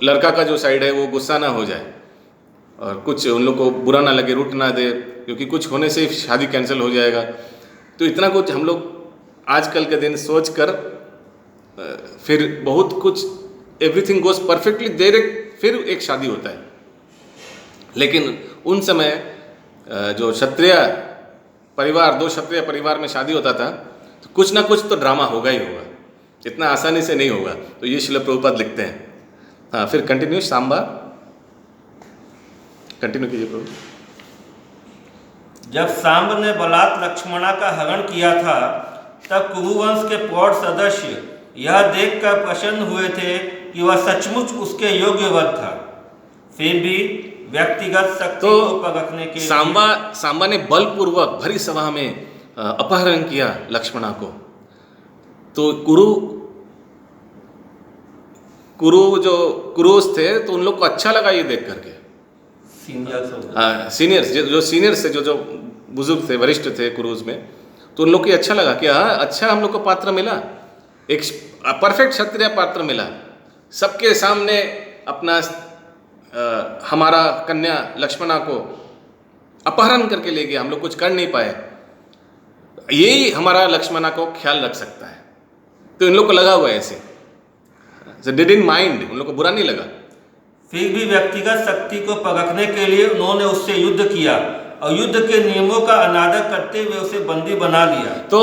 Speaker 1: लड़का का जो साइड है वो गुस्सा ना हो जाए और कुछ उन लोग को बुरा ना लगे, रूठ ना दे, क्योंकि कुछ होने से शादी कैंसिल हो जाएगा। तो इतना कुछ हम लोग आजकल के दिन सोच कर फिर बहुत कुछ एवरीथिंग गोज परफेक्टली देर फिर एक शादी होता है। लेकिन उन समय जो क्षत्रिय परिवार, 2 क्षत्रिय परिवार में शादी होता था, तो कुछ ना कुछ तो ड्रामा होगा ही होगा, इतना आसानी से नहीं होगा। तो ये श्रील प्रभुपाद लिखते हैं। हाँ, फिर कंटिन्यू, सांबा कंटिन्यू कीजिए प्रभु।
Speaker 2: जब सांब ने बलात् लक्ष्मणा का हरण किया था, तब कुरुवंश के प्रौढ़ सदस्य यह देखकर प्रसन्न हुए थे कि वह सचमुच उसके योग्य वर था। फिर भी व्यक्तिगत शक्ति को परखने के
Speaker 1: सांबा ने बलपूर्वक भरी सभा में अपहरण किया लक्ष्मणा को। तो कुरुस थे, तो उन लोग को अच्छा लगा ये देख करके, सीनियर्स थे, जो बुजुर्ग थे, वरिष्ठ थे कुरुस में, तो उन लोग को अच्छा लगा कि हाँ, अच्छा हम लोग को पात्र मिला, एक परफेक्ट क्षत्रिय पात्र मिला। सबके सामने अपना हमारा कन्या लक्ष्मणा को अपहरण करके ले गया, हम लोग कुछ कर नहीं पाए, यही हमारा लक्ष्मणा को ख्याल रख सकता है। तो इन लोग को लगा हुआ है ऐसे, डिडंट माइंड, उन लोग को बुरा नहीं लगा।
Speaker 2: फिर भी व्यक्तिगत शक्ति को परखने के लिए उन्होंने उससे युद्ध किया और युद्ध के नियमों का अनादर करते हुए उसे बंदी बना लिया।
Speaker 1: तो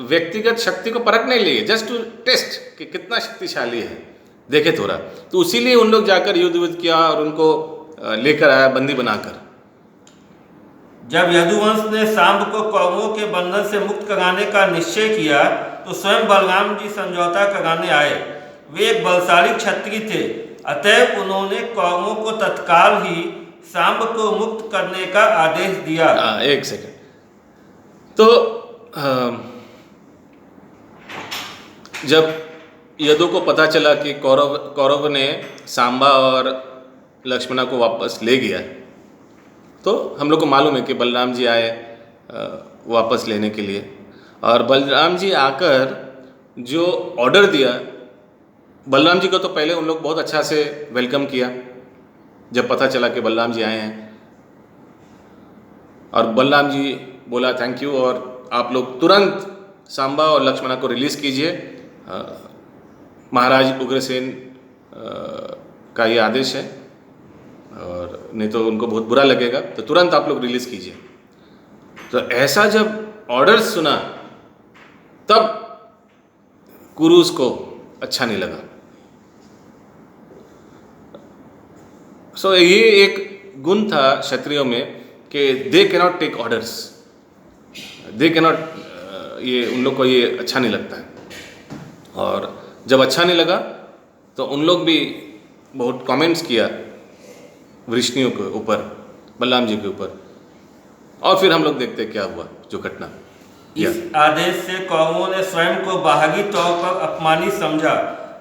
Speaker 1: व्यक्तिगत शक्ति को परखने के लिए, जस्ट टू टेस्ट कि कितना शक्तिशाली है, देखे थोड़ा, तो उसीलिए उन लोग जाकर युद्ध किया और उनको लेकर आया बंदी बनाकर।
Speaker 2: जब यदुवंश ने सांब को कौरवों के बंधन से मुक्त कराने का निश्चय किया, तो स्वयं बलराम जी समझौता कराने आए। वे एक बलशाली क्षत्रिय थे, अतएव उन्होंने कौरवों को तत्काल ही सांब को मुक्त करने का आदेश दिया।
Speaker 1: एक सेकंड, तो जब यदु को पता चला कि कौरव ने सांबा और लक्ष्मणा को वापस ले गया, तो हम लोग को मालूम है कि बलराम जी आए वापस लेने के लिए, और बलराम जी आकर जो ऑर्डर दिया, बलराम जी को तो पहले उन लोग बहुत अच्छा से वेलकम किया जब पता चला कि बलराम जी आए हैं, और बलराम जी बोला थैंक यू, और आप लोग तुरंत सांबा और लक्ष्मणा को रिलीज़ कीजिए, महाराज उग्रसेन का ये आदेश है, और नहीं तो उनको बहुत बुरा लगेगा, तो तुरंत आप लोग रिलीज़ कीजिए। तो ऐसा जब ऑर्डर सुना, तब कुरुस को अच्छा नहीं लगा। सो ये एक गुण था क्षत्रियों में कि they can not take orders, they can not, ये उन लोग को ये अच्छा नहीं लगता है। और जब अच्छा नहीं लगा तो उन लोग भी बहुत कमेंट्स किया वृष्णियों के ऊपर, बलराम जी के ऊपर, और फिर हम लोग देखते क्या हुआ जो घटना।
Speaker 2: इस आदेश से कौरवों ने स्वयं को बाहरी तौर पर अपमानित समझा,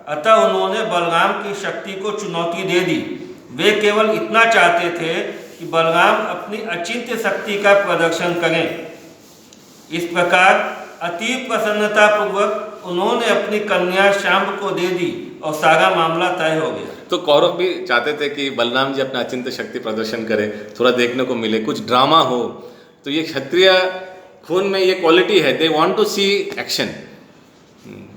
Speaker 2: अतः उन्होंने बलराम की शक्ति को चुनौती दे दी। वे केवल इतना चाहते थे कि बलराम अपनी अचिंत्य शक्ति का प्रदर्शन करें। इस प्रकार अति प्रसन्नता पूर्वक उन्होंने अपनी कन्या शांब को दे दी और सारा मामला तय हो गया।
Speaker 1: तो कौरव भी चाहते थे कि बलराम जी अपना अचिंत्य शक्ति प्रदर्शन करें, थोड़ा देखने को मिले, कुछ ड्रामा हो। तो ये क्षत्रिय खून में ये क्वालिटी है, they want to see action,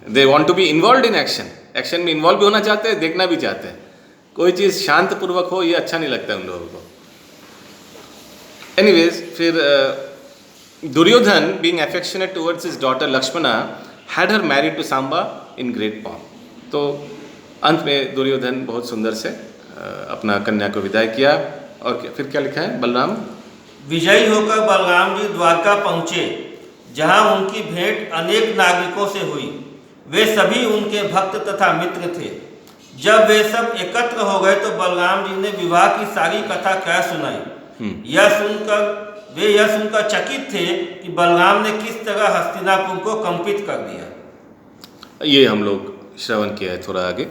Speaker 1: they want to be involve in action, action में इन्वॉल्व भी होना चाहते हैं, देखना भी चाहते हैं। कोई चीज़ शांत पूर्वक हो ये अच्छा नहीं लगता उन लोगों को। एनीवेज, फिर Duryodhana being affectionate towards his daughter Lakshmana had her married to Samba in great pomp. तो अंत में दुर्योधन बहुत सुंदर से अपना कन्या को विदाई किया। और फिर क्या लिखा है, बलराम
Speaker 2: विजयी होकर बलराम जी द्वारका पहुँचे, जहाँ उनकी भेंट अनेक नागरिकों से हुई। वे सभी उनके भक्त तथा मित्र थे। जब वे सब एकत्र हो गए तो बलराम जी ने विवाह की सारी कथा कह सुनाई। यह सुनकर चकित थे कि बलराम ने किस तरह हस्तिनापुर को कंपित कर दिया।
Speaker 1: ये हम लोग श्रवण किया है थोड़ा आगे।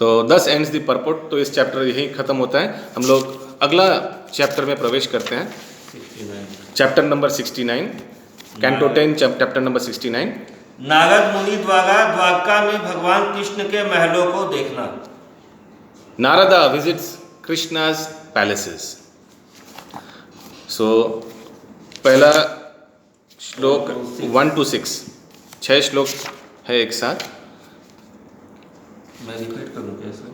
Speaker 1: तो दस एंड्स द परपोर्ट। तो इस चैप्टर यही खत्म होता है। हम लोग अगला चैप्टर में प्रवेश करते हैं, chapter number 69, canto 10 chapter number 69।
Speaker 2: Narad मुनि द्वारा द्वारका में भगवान कृष्ण के महलों को देखना।
Speaker 1: Narada visits Krishna's palaces. So पहला श्लोक 1 to 6, 6 श्लोक है एक साथ।
Speaker 2: मैं रिपीट करूं कैसे?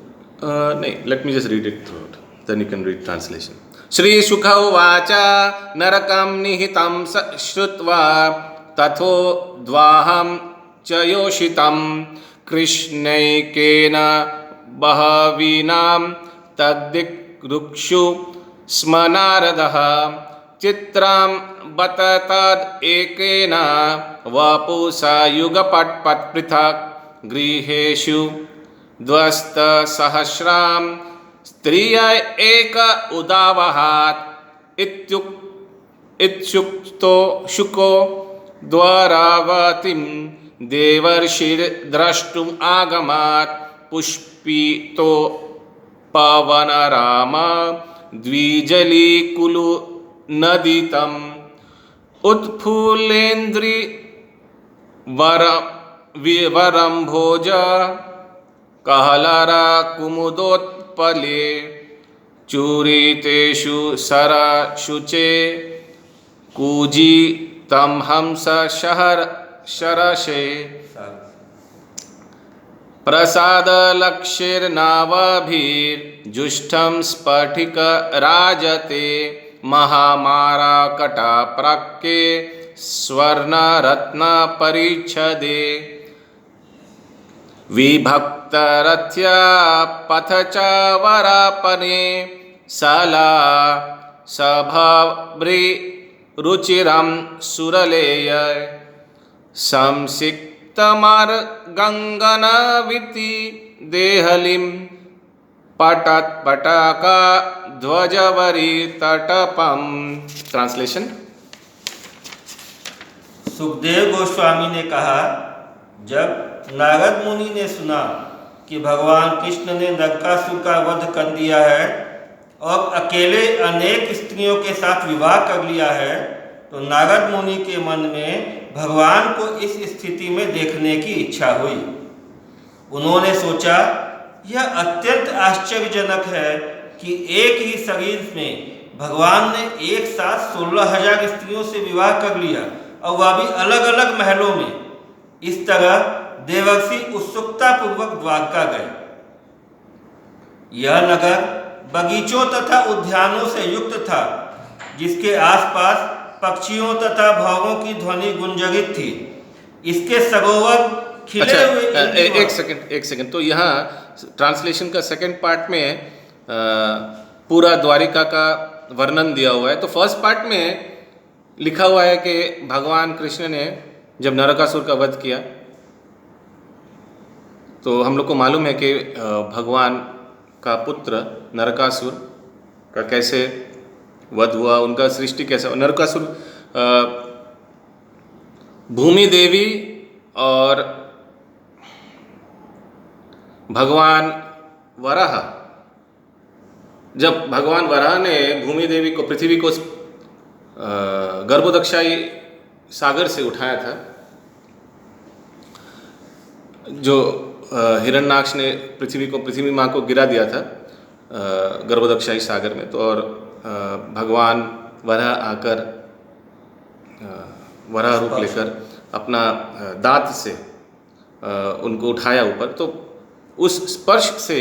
Speaker 1: नहीं, let me just read it through out, then you can read translation. Shri Shuka उवाच नरकं निहितं श्रुत्वा तथो द्वाहं च योषितं कृष्णैकेन बहवीनां तद्दिक्रुक्षु स्म नारदः चित्रं बत तद् एकेन वपुषा युगपट् पृथक् गृहेषु द्वस्तसहस्रां स्त्रिय एक उदावहात् इत्युक्तो शुको द्वारावतीं देवर्षिर्द्रष्टुम् आगमात् पुष्पितो पवनराम द्विजलीकुलु नदितम् उत्फुल्लेन्द्रि वरं भोज कहलरा कुमुदोत्पले चूरितेषु सरशुचे कूजी तम हंस शहर शरशे प्रसाद लक्षिर्नावभिर्जुष्टं स्फटिक राजते महामारा कटाप्रके स्वर्णरत्न परिच्छदे विभक्तरथ्या पथ च वरापने सला सभव्री रुचिरं सुरलेय संसिक्तमर्गङ्गनविति देहलिं पटत्पटका ध्वजवरी तटपम। ट्रांसलेशन।
Speaker 2: सुखदेव गोस्वामी ने कहा, जब नारद मुनि ने सुना कि भगवान कृष्ण ने नरकासुर का वध कर दिया है और अकेले अनेक स्त्रियों के साथ विवाह कर लिया है, तो नारद मुनि के मन में भगवान को इस स्थिति में देखने की इच्छा हुई। उन्होंने सोचा, यह अत्यंत आश्चर्यजनक है कि एक ही शरीर में भगवान ने एक साथ 16,000 स्त्रियों से विवाह कर लिया और वह भी अलग अलग महलों में। इस तरह देवर्षि उत्सुकता पूर्वक द्वारका गए। यह नगर बगीचों तथा उद्यानों से युक्त था, जिसके आसपास पक्षियों तथा भौरों की ध्वनि गुंजरित थी। इसके सरोवर खिले हुए।
Speaker 1: एक सेकंड। तो यहाँ ट्रांसलेशन का सेकंड पार्ट में पूरा द्वारिका का वर्णन दिया हुआ है। तो फर्स्ट पार्ट में लिखा हुआ है कि भगवान कृष्ण ने जब नरकासुर का वध किया, तो हम लोग को मालूम है कि भगवान का पुत्र नरकासुर का कैसे वध हुआ, उनका सृष्टि कैसा। नरकासुर भूमि देवी और भगवान वराह, जब भगवान वराह ने भूमि देवी को, पृथ्वी को गर्भोदक्षाई सागर से उठाया था, जो हिरण्याक्ष ने पृथ्वी माँ को गिरा दिया था गर्भोदकशाही सागर में, तो और भगवान वराह आकर वराह रूप लेकर अपना दांत से उनको उठाया ऊपर, तो उस स्पर्श से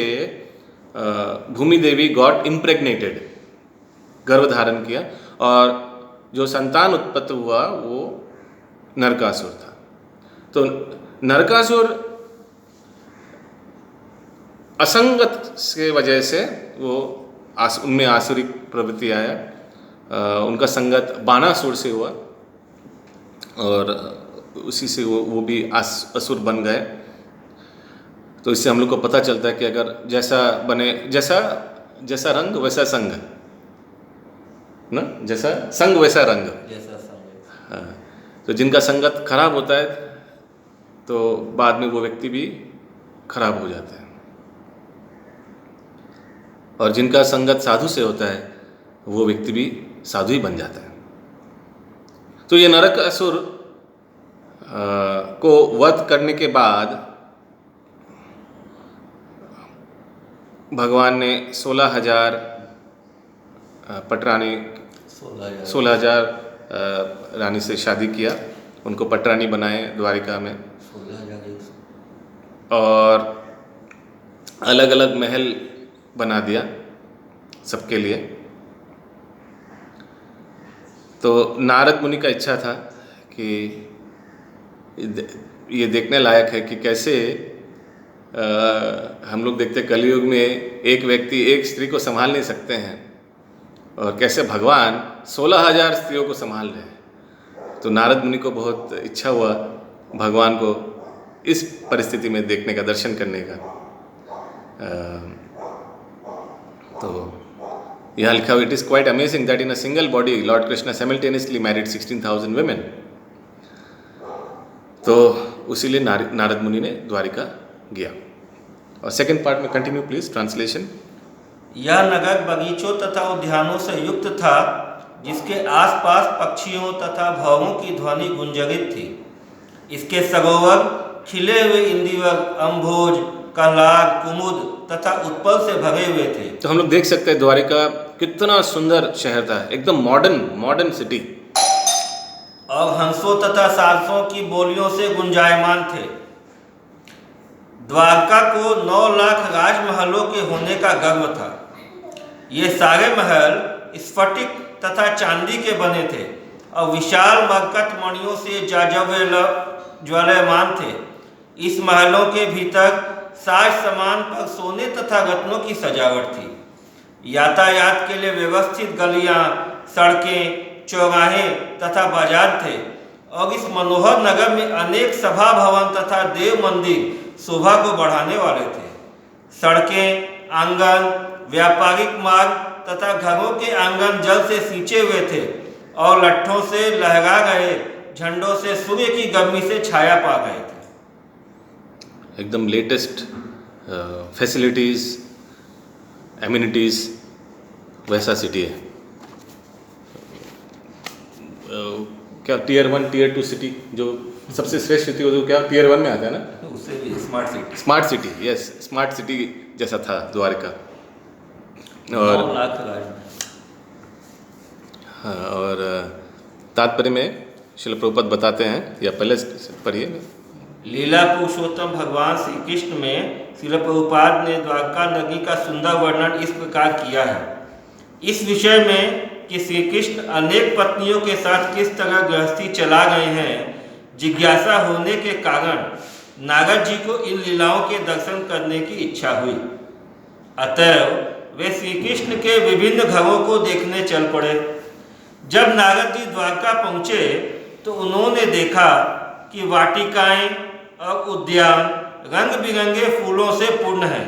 Speaker 1: भूमि देवी गॉट इम्प्रेग्नेटेड, गर्भ धारण किया, और जो संतान उत्पत्ति हुआ वो नरकासुर था। तो नरकासुर असंगत के वजह से वो उनमें आसुरिक प्रवृत्ति आया, उनका संगत बाणासुर से हुआ और उसी से वो भी असुर बन गए। तो इससे हम लोग को पता चलता है कि अगर जैसा रंग वैसा संग ना, जैसा संग वैसा रंग। हाँ, तो जिनका संगत खराब होता है तो बाद में वो व्यक्ति भी खराब हो जाता है, और जिनका संगत साधु से होता है वो व्यक्ति भी साधु ही बन जाता है। तो ये नरकासुर को वध करने के बाद भगवान ने 16,000 पटरानी 16,000 रानी से शादी किया, उनको पटरानी बनाए द्वारिका में, और अलग अलग महल बना दिया सबके लिए। तो नारद मुनि का इच्छा था कि ये देखने लायक है कि कैसे हम लोग देखते कलयुग में एक व्यक्ति एक स्त्री को संभाल नहीं सकते हैं, और कैसे भगवान 16,000 स्त्रियों को संभाल रहे हैं। तो नारद मुनि को बहुत इच्छा हुआ भगवान को इस परिस्थिति में देखने का, दर्शन करने का। तो यहाँ लिखा हुआ, it is quite amazing that in a single body Lord Krishna simultaneously married 16,000 women। तो उसीलिए नारद मुनि ने द्वारिका गया। और सेकंड पार्ट में कंटिन्यू प्लीज, ट्रांसलेशन।
Speaker 2: यह नगर बगीचों तथा उद्यानों से युक्त था, जिसके आसपास पक्षियों तथा भौरों की ध्वनि गुंजरित थी। इसके सरोवर खिले हुए इंदिवर, अम्भोज, कलार, कुमुद तथा उत्पल से भरे हुए थे।
Speaker 1: तो हम लोग देख सकते हैं द्वारिका कितना सुंदर शहर था, एकदम मॉडर्न सिटी,
Speaker 2: और हंसों तथा सारसों की बोलियों से गुंजायमान थे। द्वारका को 9 लाख राजमहलों के होने का गर्व था। ये सारे महल स्फटिक तथा चांदी के बने थे और विशाल मरकत मणियों से ज्वलयमान थे। इस महलों के भीतर साज सामान पर सोने तथा रत्नों की सजावट थी। यातायात के लिए व्यवस्थित गलियां, सड़कें, चौराहे तथा बाजार थे, और इस मनोहर नगर में अनेक सभा भवन तथा देव मंदिर शोभा को बढ़ाने वाले थे। सड़कें, आंगन, व्यापारिक मार्ग तथा घरों के आंगन जल से सींचे हुए थे, और लट्ठों से लहरा गए झंडों से सूर्य की गर्मी से छाया पा गए थे।
Speaker 1: एकदम लेटेस्ट फैसिलिटीज, एमिनिटीज, वैसा सिटी है। क्या टियर 1 टियर 2 सिटी, जो सबसे श्रेष्ठ सिटी हो तो क्या टियर 1 में आता है ना,
Speaker 2: उससे भी
Speaker 1: smart city, yes, smart city जैसा था द्वारका। और
Speaker 2: 9 लाख राज।
Speaker 1: हाँ, और तात्पर्य में श्रील प्रभुपाद बताते हैं, या पहले पढ़िए।
Speaker 2: लीला पुरुषोत्तम भगवान श्री कृष्ण में श्रील प्रभुपाद ने द्वारका नगरी का सुंदर वर्णन इस प्रकार किया है। इस विषय में कि श्री कृष्ण अनेक पत्नियों के साथ किस तरह गृहस्थी चला गए हैं, जिज्ञासा होने के कारण नारद जी को इन लीलाओं के दर्शन करने की इच्छा हुई। अतएव वे श्री कृष्ण के विभिन्न घरों को देखने चल पड़े। जब नारद जी द्वारका पहुँचे तो उन्होंने देखा कि वाटिकाएं और उद्यान रंग बिरंगे फूलों से पूर्ण हैं,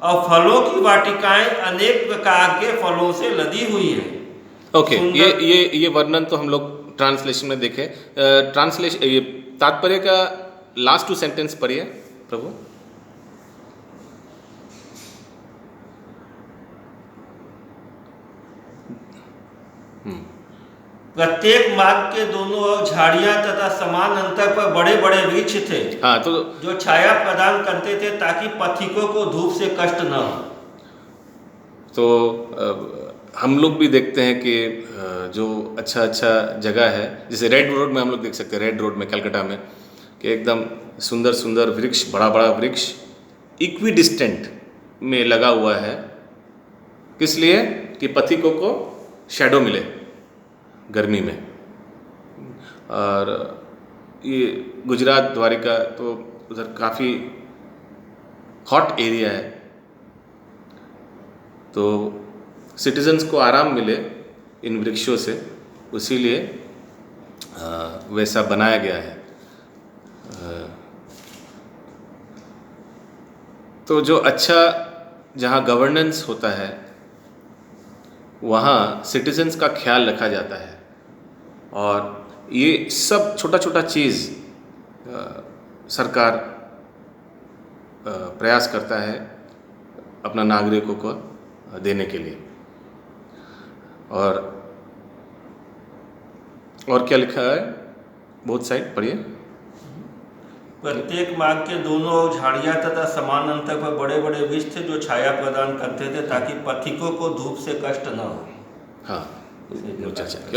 Speaker 2: और फलों की वाटिकाएं अनेक प्रकार के फलों से लदी हुई है।
Speaker 1: ओके, ये वर्णन तो हम लोग ट्रांसलेशन में देखे। ट्रांसलेशन, ये तात्पर्य का लास्ट 2 सेंटेंस पढ़िए प्रभु।
Speaker 2: प्रत्येक मार्ग के दोनों ओर झाड़ियां तथा समान अंतर पर बड़े बड़े वृक्ष थे,
Speaker 1: हाँ, तो
Speaker 2: जो छाया प्रदान करते थे ताकि पथिकों को धूप से कष्ट न हो।
Speaker 1: तो हम लोग भी देखते हैं कि जो अच्छा अच्छा जगह है, जैसे रेड रोड में हम लोग देख सकते हैं, रेड रोड में कलकत्ता में, कि एकदम सुंदर सुंदर वृक्ष, बड़ा बड़ा वृक्ष इक्विडिस्टेंट में लगा हुआ है। किस लिए? कि पथिकों को शैडो मिले गर्मी में। और ये गुजरात द्वारिका तो उधर काफ़ी हॉट एरिया है, तो सिटीजन्स को आराम मिले इन वृक्षों से, इसीलिए वैसा बनाया गया है। तो जो अच्छा जहाँ गवर्नेंस होता है वहाँ सिटीजन्स का ख्याल रखा जाता है, और ये सब छोटा छोटा चीज़ सरकार प्रयास करता है अपना नागरिकों को देने के लिए। और क्या लिखा है, बहुत साइड पढ़िए।
Speaker 2: प्रत्येक मार्ग के दोनों ओर झाड़ियां तथा समान अंतर पर बड़े बड़े वृक्ष थे, जो छाया प्रदान करते थे ताकि पथिकों को धूप से कष्ट न हो।
Speaker 1: हाँ,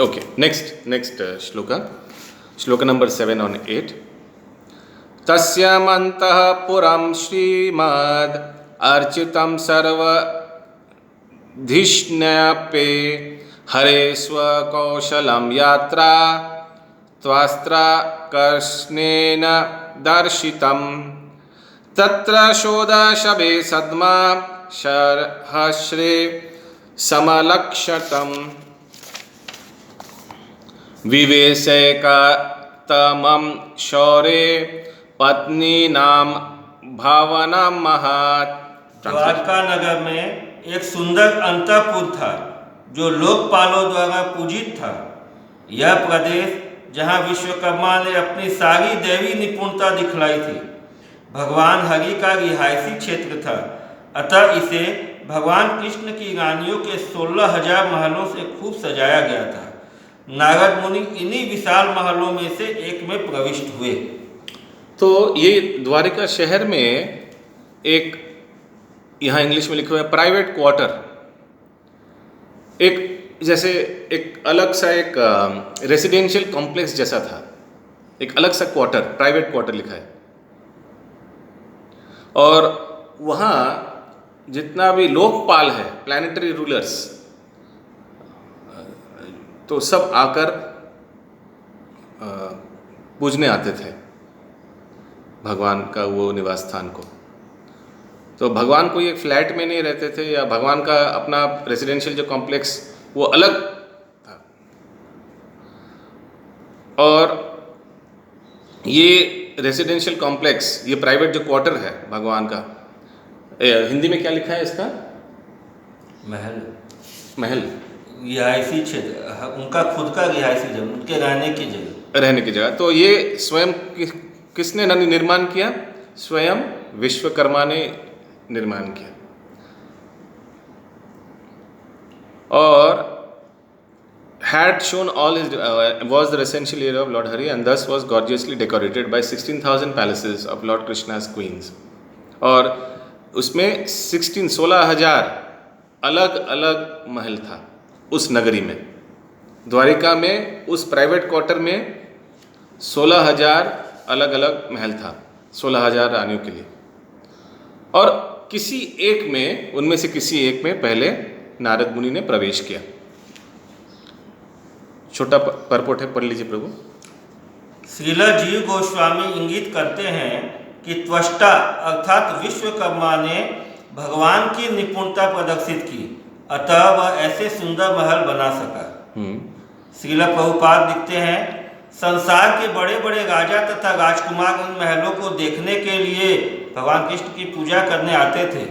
Speaker 1: ओके, नेक्स्ट श्लोक नंबर 7 और 8। तस्यामन्तःपुरं श्रीमद् अर्चितं सर्वधिष्ण्यपे हरे स्वकौशलं यात्रा त्वास्त्रा कृष्णेन दर्शितं तत्र षोडशभे सद्मा सहस्रे समलक्षतम् विवेशैकतमं शौरे पत्नीनां भावना महत्।
Speaker 2: द्वारका नगर में एक सुंदर अंतःपुर था जो लोकपालों द्वारा पूजित था। यह प्रदेश जहाँ विश्वकर्मा ने अपनी सारी दैवी निपुणता दिखलाई थी, भगवान हरि का रिहायशी क्षेत्र था। अतः इसे भगवान कृष्ण की रानियों के 16,000 महलों से खूब सजाया गया था। नारद मुनि इन्हीं विशाल महलों में से एक में प्रविष्ट हुए।
Speaker 1: तो ये द्वारिका शहर में एक, यहाँ इंग्लिश में लिखा हुआ है प्राइवेट क्वार्टर, एक जैसे एक अलग सा एक रेसिडेंशियल कॉम्प्लेक्स जैसा था, एक अलग सा क्वार्टर, प्राइवेट क्वार्टर लिखा है। और वहाँ जितना भी लोकपाल है, प्लैनेटरी रूलर्स, तो सब आकर पूजने आते थे भगवान का वो निवास स्थान को। तो भगवान कोई एक फ्लैट में नहीं रहते थे, या भगवान का अपना रेसिडेंशियल जो कॉम्प्लेक्स वो अलग था। और ये रेसिडेंशियल कॉम्प्लेक्स, ये प्राइवेट जो क्वार्टर है भगवान का, हिंदी में क्या लिखा है इसका? महल,
Speaker 2: रिहायशी क्षेत्र, उनका खुद का रिहायशी जगह, उनके रहने की जगह।
Speaker 1: तो ये स्वयं किसने निर्माण किया? स्वयं विश्वकर्मा ने निर्माण किया। और had shown all his was the residential area of Lord Hari and thus was gorgeously decorated by 16,000 palaces of Lord Krishna's queens। और उसमें 16,000 अलग अलग महल था उस नगरी में। द्वारिका में उस प्राइवेट क्वार्टर में 16,000 अलग अलग महल था, 16,000 रानियों के लिए। और किसी एक में, उनमें से किसी एक में पहले नारद मुनि ने प्रवेश किया। छोटा परपोट है, पढ़ लीजिए प्रभु।
Speaker 2: श्रीला जीव गोस्वामी इंगित करते हैं कि त्वष्टा अर्थात विश्वकर्मा ने भगवान की निपुणता प्रदर्शित की, अतः वह ऐसे सुंदर महल बना सका। श्रीला प्रभुपाद लिखते हैं, संसार के बड़े बड़े राजा तथा राजकुमार इन महलों को देखने के लिए भगवान कृष्ण की पूजा करने आते थे।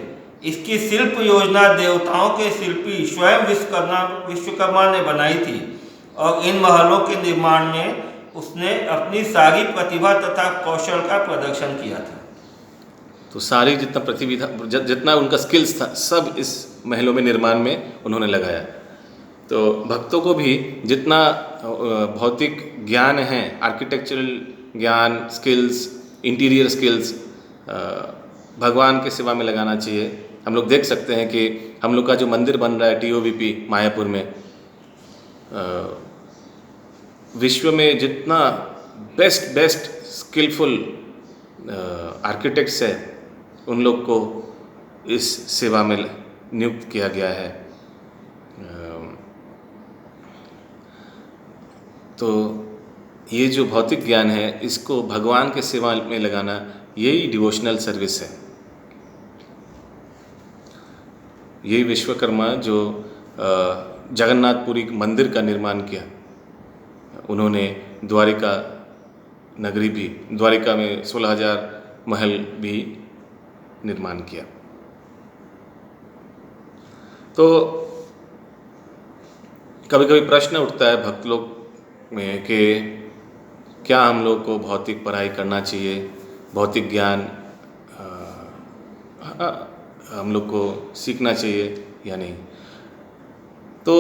Speaker 2: इसकी शिल्प योजना देवताओं के शिल्पी स्वयं विश्वकर्मा ने बनाई थी, और इन महलों के निर्माण में उसने अपनी सारी प्रतिभा तथा कौशल का प्रदर्शन किया था।
Speaker 1: तो सारी जितना उनका स्किल्स था, सब इस महलों में निर्माण में उन्होंने लगाया। तो भक्तों को भी जितना भौतिक ज्ञान है, आर्किटेक्चरल ज्ञान, स्किल्स, इंटीरियर स्किल्स भगवान की सेवा में लगाना चाहिए। हम लोग देख सकते हैं कि हम लोग का जो मंदिर बन रहा है TOVP मायापुर में, विश्व में जितना बेस्ट स्किलफुल आर्किटेक्ट्स है उन लोग को इस सेवा में नियुक्त किया गया है। तो ये जो भौतिक ज्ञान है इसको भगवान के सेवा में लगाना, यही डिवोशनल सर्विस है। यही विश्वकर्मा जो जगन्नाथपुरी मंदिर का निर्माण किया, उन्होंने द्वारिका नगरी भी, द्वारिका में 16,000 महल भी निर्माण किया। तो कभी कभी प्रश्न उठता है भक्त लोग में कि क्या हम लोग को भौतिक पढ़ाई करना चाहिए, भौतिक ज्ञान हम लोग को सीखना चाहिए या नहीं। तो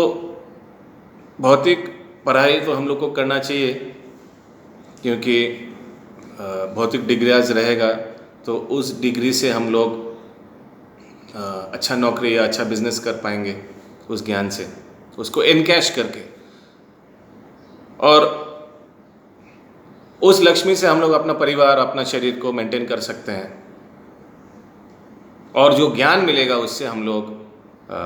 Speaker 1: भौतिक पढ़ाई तो हम लोग को करना चाहिए, क्योंकि भौतिक डिग्रीज रहेगा तो उस डिग्री से हम लोग अच्छा नौकरी या अच्छा बिजनेस कर पाएंगे उस ज्ञान से, उसको एनकैश करके। और उस लक्ष्मी से हम लोग अपना परिवार, अपना शरीर को मेंटेन कर सकते हैं। और जो ज्ञान मिलेगा उससे हम लोग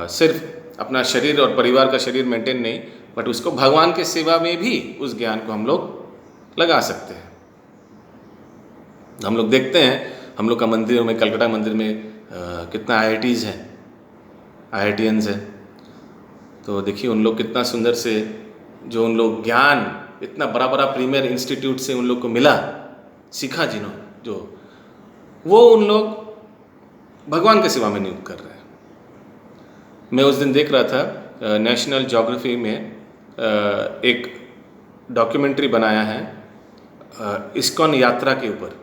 Speaker 1: सिर्फ अपना शरीर और परिवार का शरीर मेंटेन नहीं, बट उसको भगवान के सेवा में भी उस ज्ञान को हम लोग लगा सकते हैं। हम लोग देखते हैं हम लोग का मंदिरों में, कलकत्ता मंदिर में कितना IITs हैं, IITians हैं। तो देखिए उन लोग कितना सुंदर से, जो उन लोग ज्ञान इतना बड़ा बड़ा प्रीमियर इंस्टीट्यूट से उन लोग को मिला, सीखा जिन्होंने, जो वो उन लोग भगवान की सेवा में नियुक्त कर रहे हैं। मैं उस दिन देख रहा था नेशनल ज्योग्राफी में एक डॉक्यूमेंट्री बनाया है इस्कॉन यात्रा के ऊपर।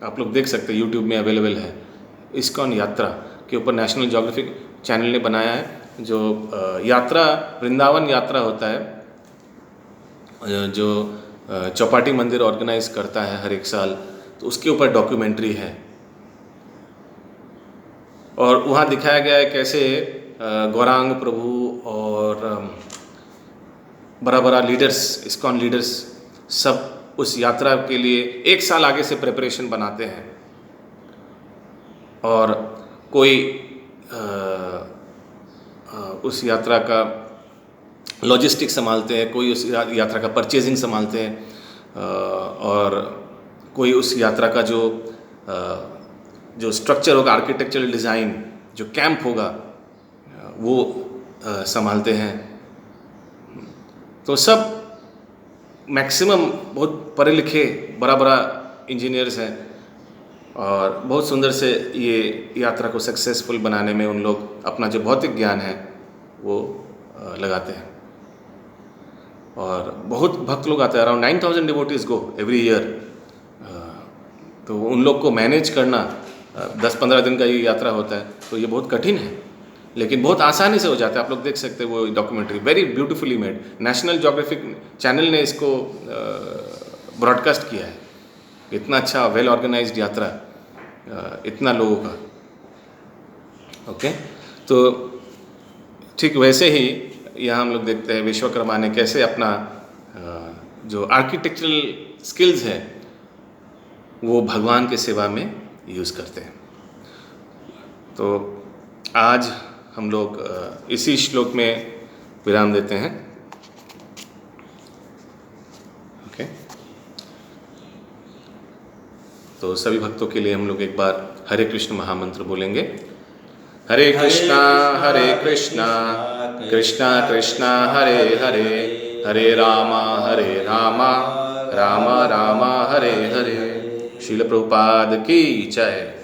Speaker 1: आप लोग देख सकते हैं, यूट्यूब में अवेलेबल है। इस्कॉन यात्रा के ऊपर नेशनल ज्योग्राफिक चैनल ने बनाया है, जो यात्रा, वृंदावन यात्रा होता है, जो चौपाटी मंदिर ऑर्गेनाइज करता है हर एक साल, तो उसके ऊपर डॉक्यूमेंट्री है। और वहाँ दिखाया गया है कैसे गौरांग प्रभु और बड़ा बड़ा लीडर्स, इस्कॉन लीडर्स सब उस यात्रा के लिए एक साल आगे से प्रिपरेशन बनाते हैं। और कोई उस यात्रा का लॉजिस्टिक संभालते हैं, कोई उस यात्रा का परचेजिंग संभालते हैं, और कोई उस यात्रा का जो स्ट्रक्चर होगा, आर्किटेक्चरल डिज़ाइन, जो कैंप होगा, वो संभालते हैं। तो सब मैक्सिमम बहुत पढ़े लिखे बड़ा बड़ा इंजीनियर्स हैं, और बहुत सुंदर से ये यात्रा को सक्सेसफुल बनाने में उन लोग अपना जो भौतिक ज्ञान है वो लगाते हैं। और बहुत भक्त लोग आते हैं, around 9,000 devotees go every year. तो उन लोग को मैनेज करना, 10-15 दिन का ये यात्रा होता है, तो ये बहुत कठिन है, लेकिन बहुत आसानी से हो जाता है। आप लोग देख सकते हैं वो documentary, very beautifully made. National geographic channel ने इसको ब्रॉडकास्ट किया है। इतना अच्छा वेल ऑर्गेनाइज्ड यात्रा, इतना लोगों का। ओके, तो ठीक वैसे ही यहाँ हम लोग देखते हैं विश्वकर्मा ने कैसे अपना जो आर्किटेक्चरल स्किल्स है वो भगवान के सेवा में यूज़ करते हैं। तो आज हम लोग इसी श्लोक में विराम देते हैं। ओके, तो सभी भक्तों के लिए हम लोग एक बार हरे कृष्ण महामंत्र बोलेंगे। हरे कृष्णा कृष्णा कृष्णा हरे हरे, हरे रामा रामा रामा हरे हरे। श्रील प्रभुपाद की जय।